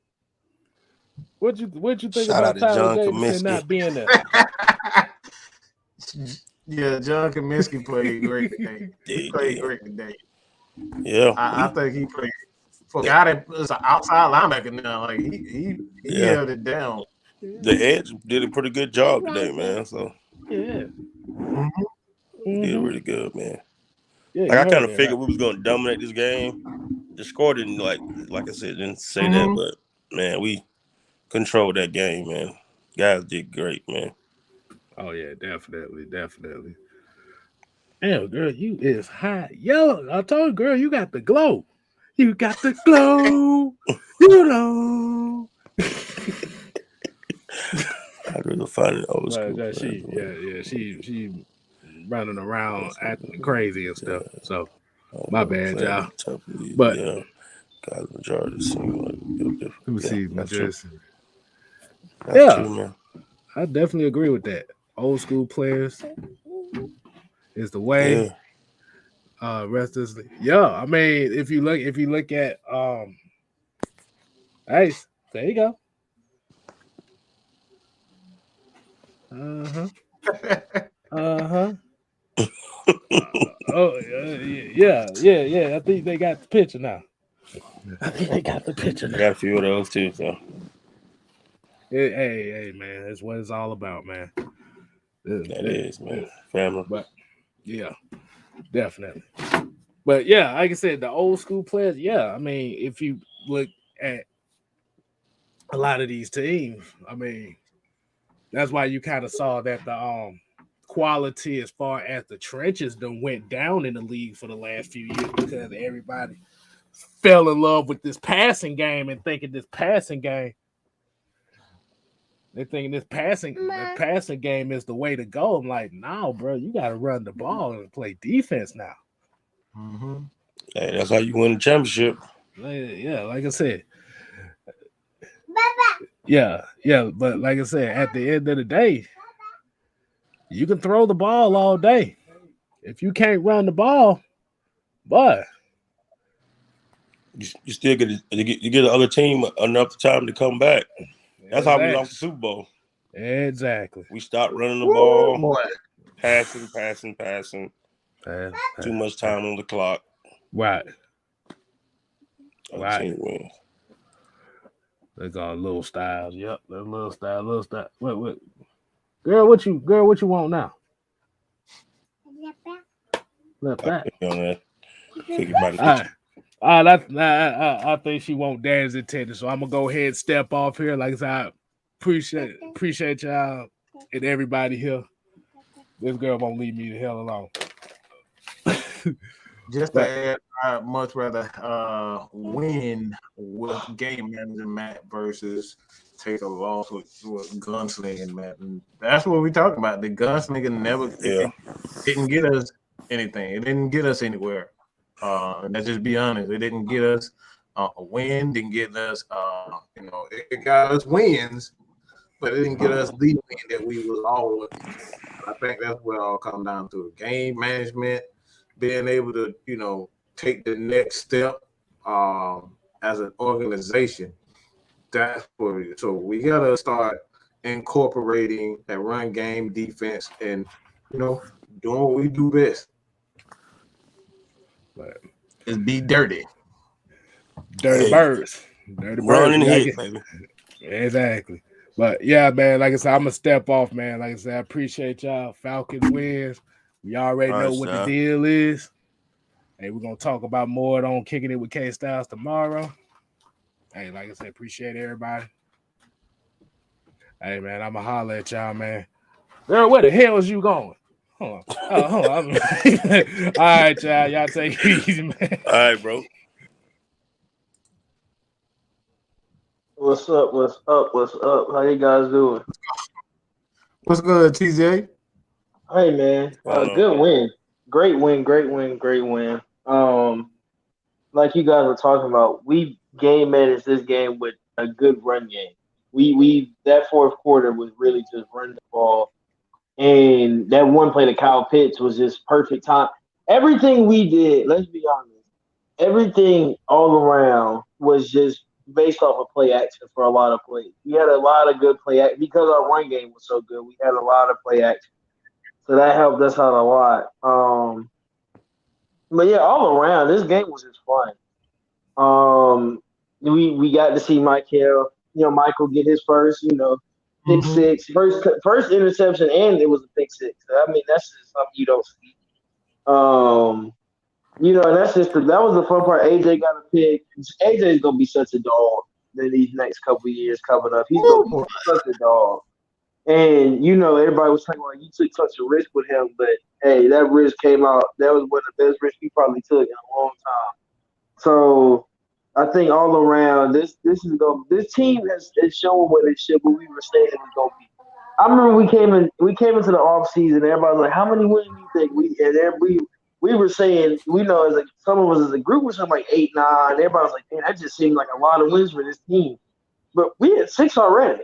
What you think Shout about Tyler Davidson not being there? Yeah, John Kaminsky played great today. He played great today. Yeah, I think he played for a guy that was an outside linebacker now. Like he held it down. The Edge did a pretty good job today, man. So yeah, he did really good, man. Yeah, like I kind of figured we was gonna dominate this game. The score didn't like I said, didn't say that, but man, we controlled that game, man. Guys did great, man. Oh yeah, definitely. Damn, girl, you is hot. Yo, I told you, girl, you got the glow. You got the glow. You know. I really find it old school. She running around acting crazy and stuff. So my bad, y'all. But guys, majority seem like different. Let me see, that's true, man. I definitely agree with that. Old school players is the way. Rest is I mean, if you look at Ace, there you go. Yeah. I think they got the picture now. They got the picture now. Got a few of those too. So, hey, man, that's what it's all about, man. That is, man. Family. But yeah, definitely. But yeah, like I said, the old school players. Yeah, I mean, if you look at a lot of these teams, I mean, that's why you kind of saw that the quality as far as the trenches done went down in the league for the last few years because everybody fell in love with this passing game and thinking this passing game. They're thinking this passing game is the way to go. I'm like, no, bro, you got to run the ball and play defense now. Mm-hmm. Hey, that's how you win the championship. Yeah, like I said. Yeah, but like I said, at the end of the day, you can throw the ball all day. If you can't run the ball, but you still get the other team enough time to come back. That's how we lost the Super Bowl. Exactly. We stopped running the ball, Boy. passing. Too much time on the clock. Right. Team wins. They got Little Styles. Yep, that's Little Style. What? Girl, what you want now? Left back. All right. I think she won't dance attendance, so I'm gonna go ahead and step off here. Like I said, I appreciate y'all and everybody here. This girl won't leave me the hell alone. Just to add, I'd much rather win with game management versus take a loss with gunslinging, man. And that's what we're talking about. The gunslinging didn't get us anything. It didn't get us anywhere. Let's just be honest. It didn't get us a win. Didn't get us, it got us wins, but it didn't get us the win that we was all looking for. I think that's where it all comes down to game management, being able to, take the next step as an organization. That's for you. So we gotta start incorporating that run game, defense, and doing what we do best. Is be dirty. Dirty birds. Run and hit, baby. Exactly. But yeah, man, like I said, I'm gonna step off, man. Like I said, I appreciate y'all. Falcons wins. We already know what the deal is. Hey, we're gonna talk about more on Kicking It with K Styles tomorrow. Hey, like I said, appreciate everybody. Hey, man, I'ma holler at y'all, man. Girl, where the hell is you going? Hold on. All right, y'all. Y'all take it easy, man. All right, bro. What's up? How you guys doing? What's good, TJ? Hey, man. Good win. Great win. Like you guys were talking about, we game managed this game with a good run game. We that fourth quarter was really just run the ball. And that one play to Kyle Pitts was just perfect time. Everything we did, let's be honest, everything all around was just based off of play action for a lot of plays. We had a lot of good play action because our run game was so good. We had a lot of play action. So that helped us out a lot. But yeah, all around, this game was just fun. We got to see Michael get his first, pick six, first interception, and it was a pick six. I mean, that's just something you don't see. And that's just that was the fun part. AJ got a pick. AJ's gonna be such a dog in these next couple of years coming up. He's gonna be such a dog. And everybody was talking about you took such a risk with him, but hey, that risk came out. That was one of the best risks he probably took in a long time. So I think all around this team is showing what it should, but we were saying it was gonna be. I remember we came into the off season, everybody was like, how many wins do you think we were saying, some of us as a group were saying like 8, 9. Everybody was like, man, that just seemed like a lot of wins for this team. But we had 6 already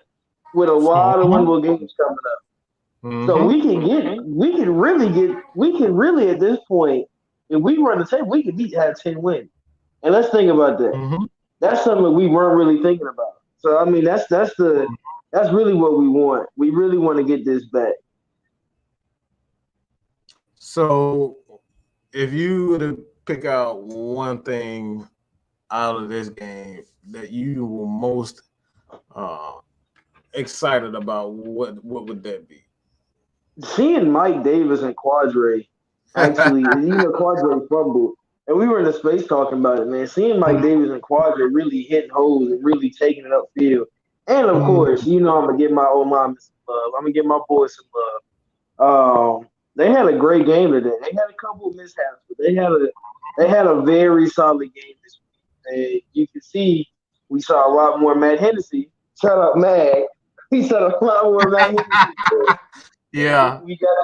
with a lot of winnable games coming up. Mm-hmm. So we can really at this point, if we run the table, we could have 10 wins. And let's think about that. Mm-hmm. That's something that we weren't really thinking about. So I mean, that's the That's really what we want. We really want to get this back. So, if you were to pick out one thing out of this game that you were most excited about, what would that be? Seeing Mike Davis and Quadre actually, Quadre fumbled, and we were in the space talking about it, man. Seeing Mike Davis and Quadre really hitting holes and really taking it upfield, and of course, I'm gonna give my old mom some love. I'm gonna give my boys some love. They had a great game today. They had a couple of mishaps, but they had a very solid game this week. And you can see we saw a lot more Matt Hennessy. Shut up, Matt. We saw a lot more Matt Hennessy. Yeah, we got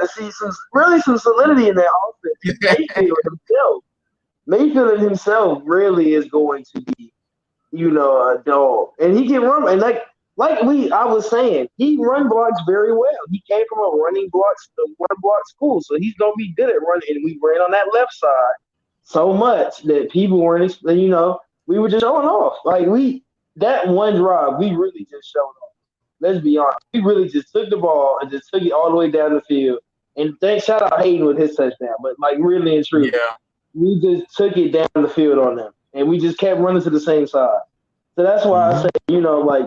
to see some solidity in that offense. Mayfield himself really is going to be, a dog, and he can run. And I was saying, he run blocks very well. He came from a run block school, so he's gonna be good at running. And we ran on that left side so much that people weren't, we were just showing off. That one drive, we really just showed off. Let's be honest. We really just took the ball and just took it all the way down the field. And shout out Hayden with his touchdown. But really and truly, we just took it down the field on them. And we just kept running to the same side. So that's why I say,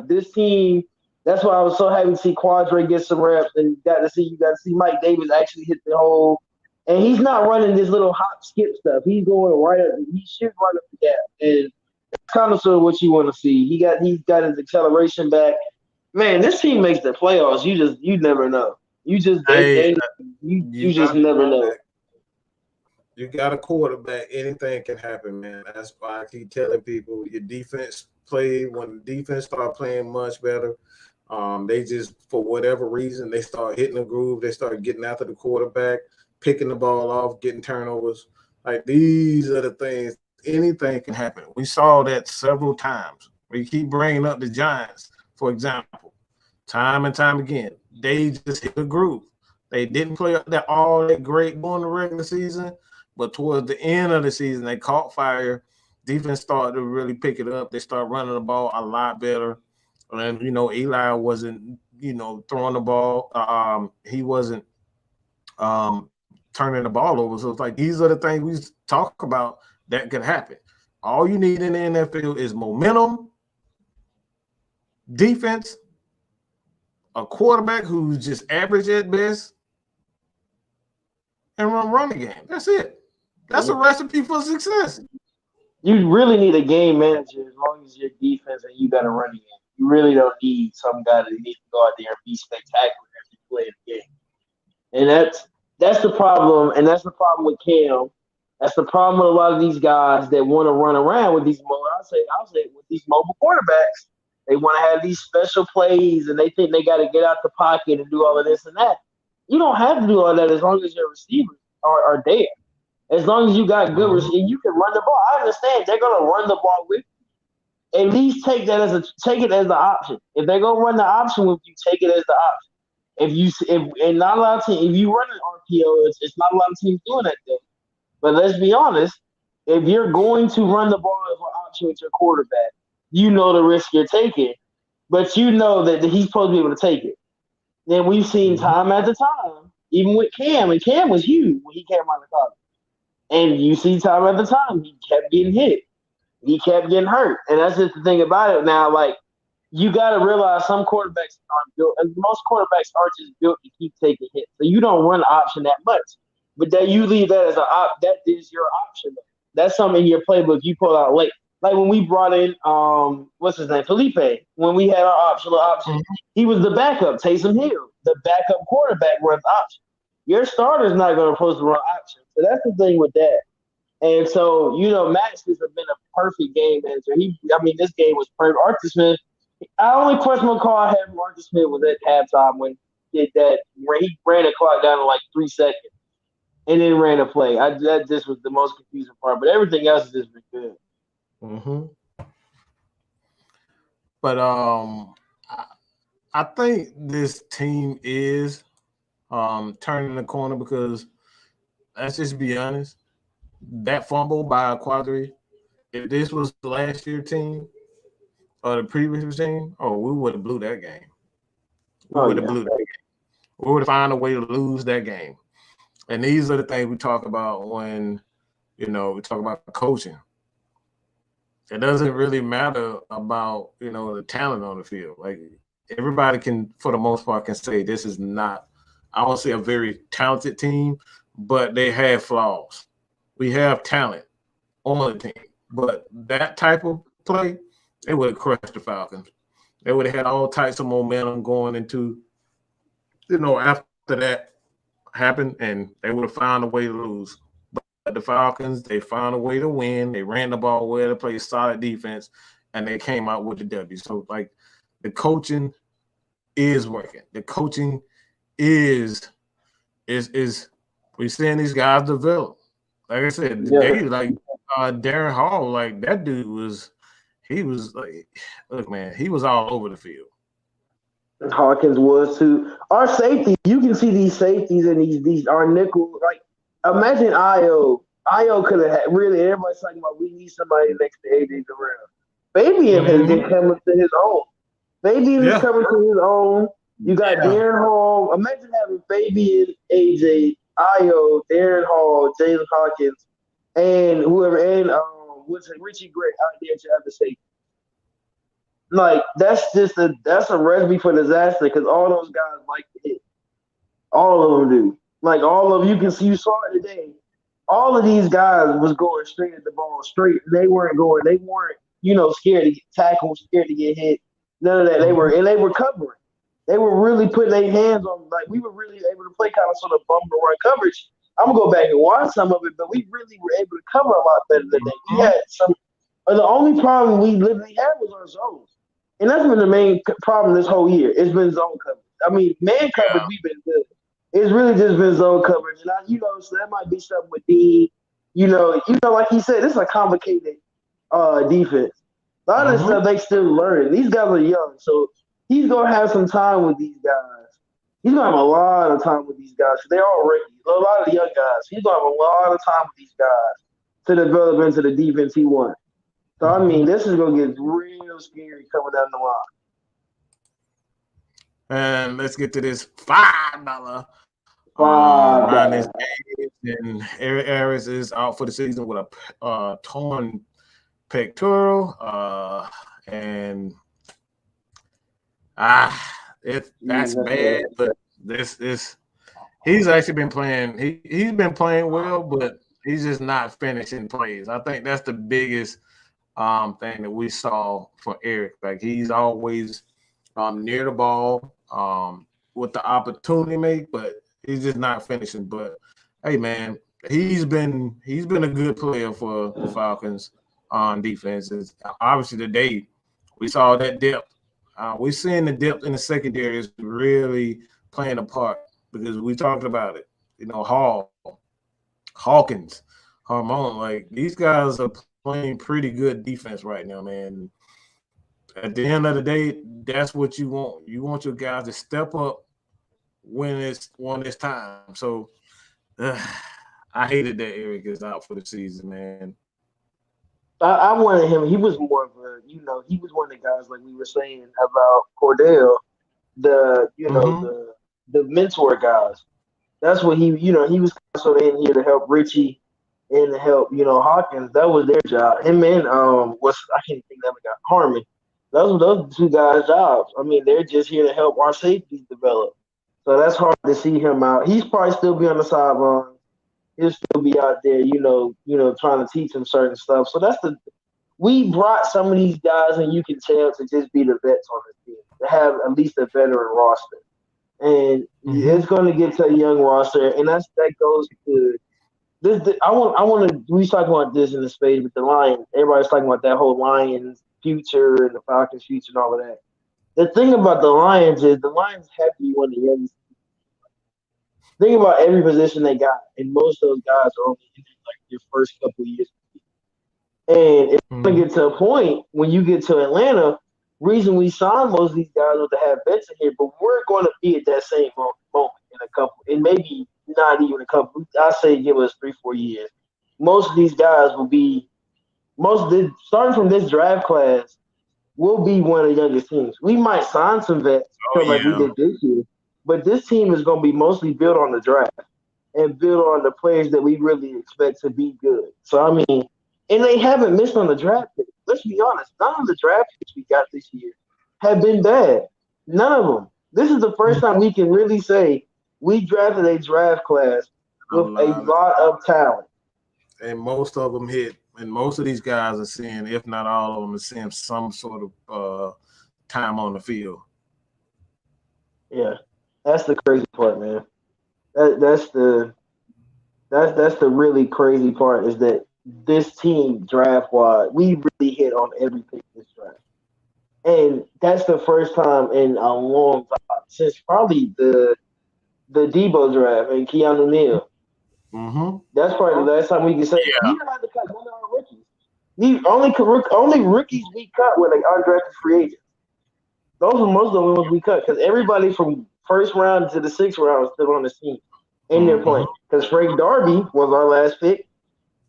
this team, that's why I was so happy to see Quadre get some reps, and you got to see Mike Davis actually hit the hole. And he's not running this little hop skip stuff. He's going right up. He should run up the gap. And that's kind of sort of what you want to see. He's got his acceleration back. Man, this team makes the playoffs. You never know. You just never know. You got a quarterback. Anything can happen, man. That's why I keep telling people your defense when the defense start playing much better. They just, for whatever reason, they start hitting the groove. They start getting after the quarterback, picking the ball off, getting turnovers. These are the things. Anything can happen. We saw that several times. We keep bringing up the Giants, for example, time and time again. They just hit the groove. They didn't play all that great during the regular season, but towards the end of the season, they caught fire. Defense started to really pick it up. They started running the ball a lot better. And, Eli wasn't, throwing the ball. He wasn't turning the ball over. So it's these are the things we talk about that could happen. All you need in the NFL is momentum, defense, a quarterback who's just average at best, and run the game. That's it. That's a recipe for success. You really need a game manager as long as your defense and you got a running game. You really don't need some guy that needs to go out there and be spectacular every play of the game. And that's the problem, and that's the problem with Cam. That's the problem with a lot of these guys that want to run around with these I'll say with these mobile quarterbacks. They want to have these special plays, and they think they got to get out the pocket and do all of this and that. You don't have to do all that as long as your receivers are there. As long as you got good receivers, you can run the ball. I understand they're going to run the ball with you. At least take it as the option. If they're going to run the option with you, take it as the option. If you run an RPO, it's not a lot of teams doing that thing. But let's be honest, if you're going to run the ball as an option with your quarterback, you know the risk you're taking, but you know that he's supposed to be able to take it. Then we've seen time after time, even with Cam, and Cam was huge when he came out of college. And you see time after time, he kept getting hit. He kept getting hurt. And that's just the thing about it now. You got to realize some quarterbacks aren't built, and most quarterbacks are just built to keep taking hits. So you don't run option that much. But that you leave that as that is your option. That's something in your playbook you pull out late. Like when we brought in what's his name? Felipe. When we had our option, he was the backup, Taysom Hill. The backup quarterback runs option. Your starter's not going to supposed to run option. So that's the thing with that. And so, Max has been a perfect game manager. This game was perfect. Arthur Smith, I only questionable call I had from Arthur Smith was at halftime when he did that, where he ran the clock down to 3 seconds and then ran a play. That just was the most confusing part. But everything else has just been good. But I think this team is turning the corner because let's just be honest, that fumble by Quadri, if this was the last year team, of the previous regime, we would have blew that game. We Oh, would have yeah. blew that game. We would have found a way to lose that game. And these are the things we talk about when, we talk about coaching. It doesn't really matter about, the talent on the field. Like everybody can, for the most part, can say this is not, I won't say a very talented team, but they have flaws. We have talent on the team. But that type of play, it would have crushed the Falcons. They would have had all types of momentum going into, after that happened, and they would have found a way to lose. But the Falcons, they found a way to win. They ran the ball well, they played solid defense, and they came out with the W. So, like, the coaching is working. The coaching is we're seeing these guys develop. Like I said, today, Darren Hall, like that dude he was like, look, man, he was all over the field. Hawkins was too. Our safety, you can see these safeties and these our nickel. Like, imagine Io. Io could have had really. Everybody's talking about we need somebody next to AJ Terrell. Fabian has been coming to his own. Fabian is coming to his own. You got Darren Hall. Imagine having Fabian, AJ, Io, Darren Hall, Jalen Hawkins, and whoever, and what's it, Richie Gray out there to have the safety. Like, that's a recipe for disaster because all those guys like to hit. All of them do. Like, all of you can see, you saw it today. All of these guys was going straight at the ball, straight. They weren't, scared to get tackled, scared to get hit. None of that. They were covering. They were really putting their hands on, like, we were really able to play kind of sort of bumper run coverage. I'm going to go back and watch some of it, but we really were able to cover a lot better than that. We had the only problem we literally had was our zones. And that's been the main problem this whole year. It's been zone coverage. I mean, man coverage, we've been good. It's really just been zone coverage. And, so that might be something with Dean. Like he said, this is a complicated defense. A lot of this stuff they still learning. These guys are young, so he's going to have some time with these guys. He's going to have a lot of time with these guys. They're all rookies. A lot of the young guys. He's going to have a lot of time with these guys to develop into the defense he wants. So, I mean, this is going to get real scary coming down the line. And let's get to this $5. Ryan is and Eric Harris is out for the season with a torn pectoral. And that's bad. But he's actually been playing. He's been playing well, but he's just not finishing plays. I think that's the biggest thing that we saw for Eric. Like, he's always near the ball with the opportunity to make, but he's just not finishing. But hey, man, he's been a good player for the Falcons on defense. Obviously today we saw that depth. We're seeing the depth in the secondary is really playing a part because we talked about it. Hawkins, Harmon, like these guys are playing pretty good defense right now, man. At the end of the day, that's what you want. You want your guys to step up when it's time. So I hated that Eric is out for the season, man. I wanted him. He was more of a, he was one of the guys like we were saying about Cordell, the mentor guys. That's what he was sort of in here to help Richie and to help, Hawkins. That was their job. Him and I can't think of the guy, Harmon. Those two guys' jobs. I mean, they're just here to help our safeties develop. So that's hard to see him out. He's probably still be on the sideline. He'll still be out there, trying to teach them certain stuff. So we brought some of these guys, and you can tell, to just be the vets on the team, to have at least a veteran roster. And it's going to get to a young roster, and that goes to this. We was talking about this in the space with the Lions. Everybody's talking about that whole Lions future and the Falcons future and all of that. The thing about the Lions is the Lions have to be one of the youngest. Think about every position they got, and most of those guys are only in like their first couple of years. And it's going to get to a point when you get to Atlanta. Reason we signed most of these guys was to have vets in here, but we're going to be at that same moment in a couple, and maybe not even a couple. I say give us 3-4 years. Most of these guys will be starting from this draft class. we'll be one of the youngest teams. We might sign some vets like we did this year, but this team is going to be mostly built on the draft and built on the players that we really expect to be good. So, I mean, and they haven't missed on the draft pick. Let's be honest. None of the draft picks we got this year have been bad. None of them. This is the first time we can really say we drafted a draft class with a lot of talent. And most of them hit. And most of these guys are seeing, if not all of them, are seeing some sort of time on the field. Yeah, that's the crazy part, man. That's the really crazy part is that this team draft wise, we really hit on everything this draft, and that's the first time in a long time since probably the Debo draft and Keanu Neal. Mm-hmm. That's probably the last time we can say we don't have to cut none of our rookies. The only rookies we cut were like undrafted free agents. Those are most of the ones we cut because everybody from first round to the sixth round is still on the team and they're playing. Because Frank Darby was our last pick.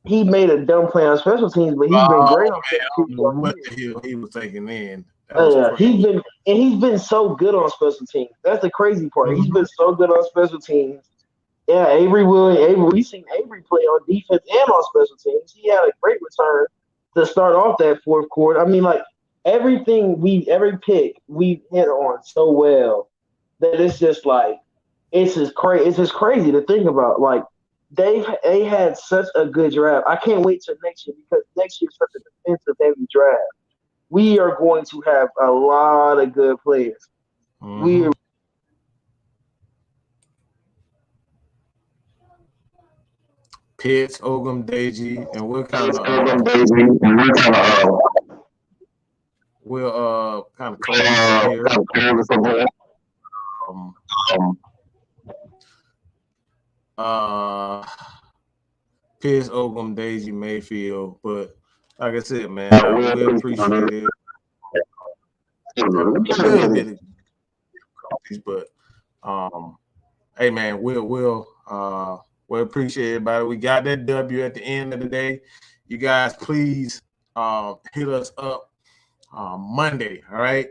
He made a dumb play on special teams, but he's been great on special teams. What the hell he was taking in? He's been so good on special teams. That's the crazy part. He's been so good on special teams. Yeah, Avery. We've seen Avery play on defense and on special teams. He had a great return to start off that fourth quarter. I mean, like every pick we hit on so well that it's just like it's just crazy to think about. Like they had such a good draft. I can't wait till next year because next year is such a defensive heavy draft. We are going to have a lot of good players. Mm-hmm. Pitts, Ogum, Deji, and we'll kind of close here. Pitts, Ogum, Deji, Mayfield, but like I said, man, we appreciate it. A little bit of coffees, but hey, man, we'll appreciate everybody. We got that W at the end of the day. You guys, please hit us up Monday. All right,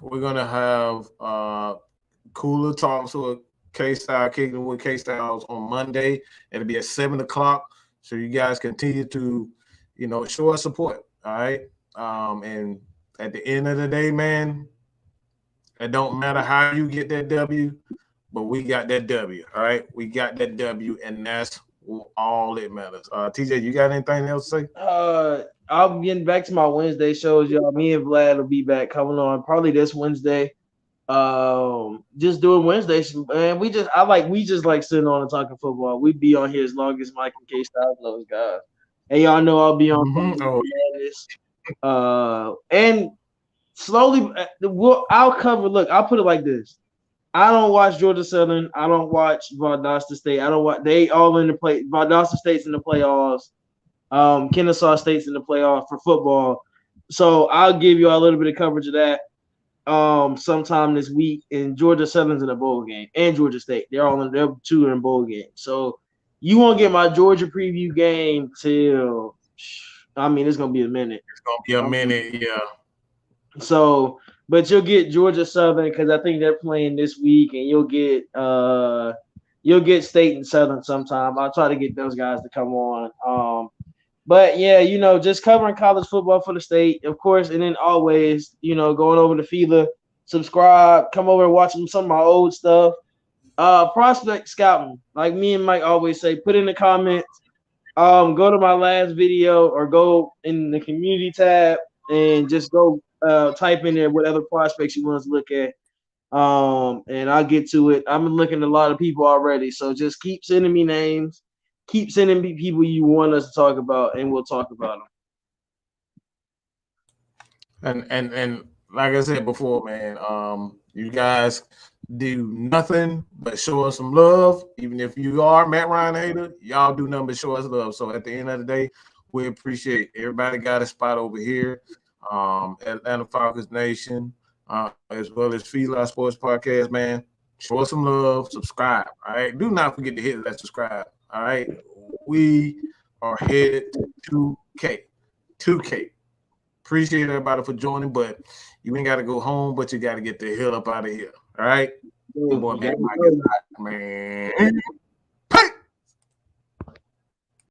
we're gonna have cooler talks with K-Style, kicking with K-Styles on Monday. It'll be at 7:00. So you guys continue to, show us support. All right, and at the end of the day, man, it don't matter how you get that W. But we got that W, all right? We got that W, and that's all that matters. TJ, you got anything else to say? I'm getting back to my Wednesday shows, y'all. Me and Vlad will be back coming on probably this Wednesday. Just doing Wednesdays, man. We just like sitting on and talking football. We be on here as long as Mike and K-Style and those guys. And y'all know I'll be on and slowly I'll cover. Look, I'll put it like this. I don't watch Georgia Southern. I don't watch Valdosta State. I don't watch. They all in the play. Valdosta State's in the playoffs. Kennesaw State's in the playoffs for football. So I'll give you a little bit of coverage of that sometime this week. And Georgia Southern's in a bowl game, and Georgia State. They're two in bowl games. So you won't get my Georgia preview game till it's gonna be a minute. It's gonna be a minute, yeah. So. But you'll get Georgia Southern because I think they're playing this week, and you'll get State and Southern sometime. I'll try to get those guys to come on. But yeah, just covering college football for the state, of course, and then always, going over to FILA, subscribe, come over and watch some of my old stuff. Prospect scouting, like me and Mike always say, put in the comments. Go to my last video or go in the community tab and just go. Type in there what other prospects you want us to look at, and I'll get to it. I've been looking at a lot of people already, so just keep sending me names, keep sending me people you want us to talk about, and we'll talk about them. And like I said before, man, you guys do nothing but show us some love. Even if you are Matt Ryan hater, y'all do nothing but show us love. So at the end of the day, we appreciate everybody got a spot over here. Atlanta Falcons Nation, as well as FILA Sports Podcast, man. Show us some love, subscribe. All right. Do not forget to hit that subscribe. All right. We are headed to 2K. Appreciate everybody for joining, but you ain't got to go home, but you got to get the hell up out of here. All right? Boy, man. Peace.